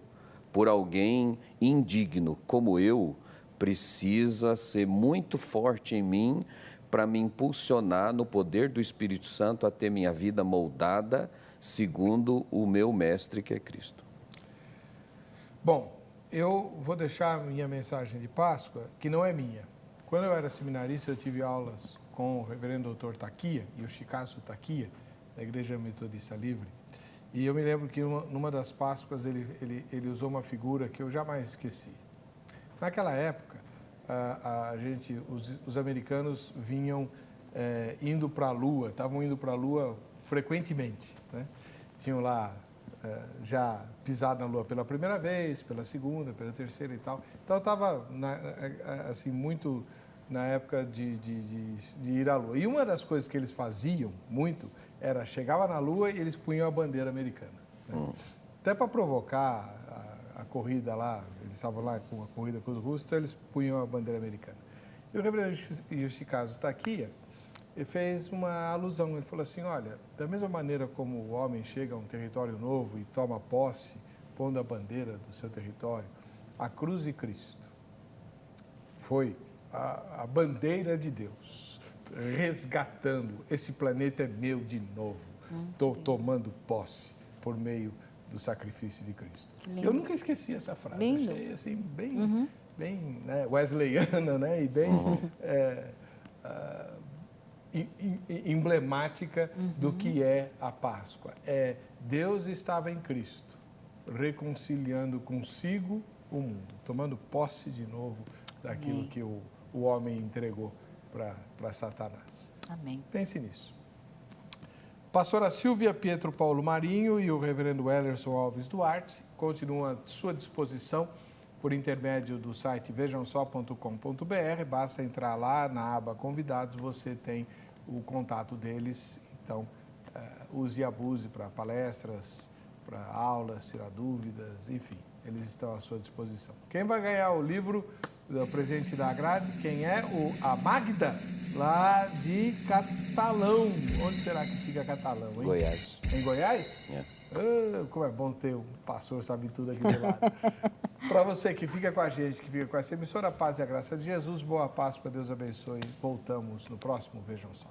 por alguém indigno como eu, precisa ser muito forte em mim para me impulsionar no poder do Espírito Santo a ter minha vida moldada segundo o meu mestre, que é Cristo. Bom, eu vou deixar a minha mensagem de Páscoa, que não é minha. Quando eu era seminarista, eu tive aulas com o reverendo doutor Taquia, Yoshikazu Taquia, da Igreja Metodista Livre, e eu me lembro que numa das Páscoas ele usou uma figura que eu jamais esqueci. Naquela época, os americanos vinham indo para a Lua, estavam indo para a Lua frequentemente, né? Tinham lá já pisado na Lua pela primeira vez, pela segunda, pela terceira e tal. Então, estava assim, muito na época de ir à Lua. E uma das coisas que eles faziam muito era, chegava na Lua e eles punham a bandeira americana, né? Até para provocar a corrida lá, eles estavam lá com a corrida com os russos, então eles punham a bandeira americana. E o reverendo Yoshikazu Taquia fez uma alusão, ele falou assim, olha, da mesma maneira como o homem chega a um território novo e toma posse, pondo a bandeira do seu território, a cruz de Cristo foi a bandeira de Deus, resgatando, esse planeta é meu de novo, estou tomando posse por meio do sacrifício de Cristo. Eu nunca esqueci essa frase. Lindo. Achei assim, bem né, wesleyana, né, e bem emblemática do que é a Páscoa. Deus estava em Cristo, reconciliando consigo o mundo, tomando posse de novo daquilo que o homem entregou para Satanás. Amém. Pense nisso. Pastora Silvia Pietro Paulo Marinho e o reverendo Ellerson Alves Duarte continuam à sua disposição por intermédio do site vejamsó.com.br. Basta entrar lá na aba Convidados, você tem o contato deles. Então, use e abuse para palestras, para aulas, tirar dúvidas, enfim, eles estão à sua disposição. Quem vai ganhar o livro do presente da grade? Quem é? A Magda, lá de Catalão. Onde será que fica Catalão, hein? Goiás. Em Goiás? Como é bom ter um pastor, sabe tudo aqui do lado. Para você que fica com a gente, que fica com essa emissora, a paz e a graça de Jesus, boa Páscoa, Deus abençoe. Voltamos no próximo Vejam Só.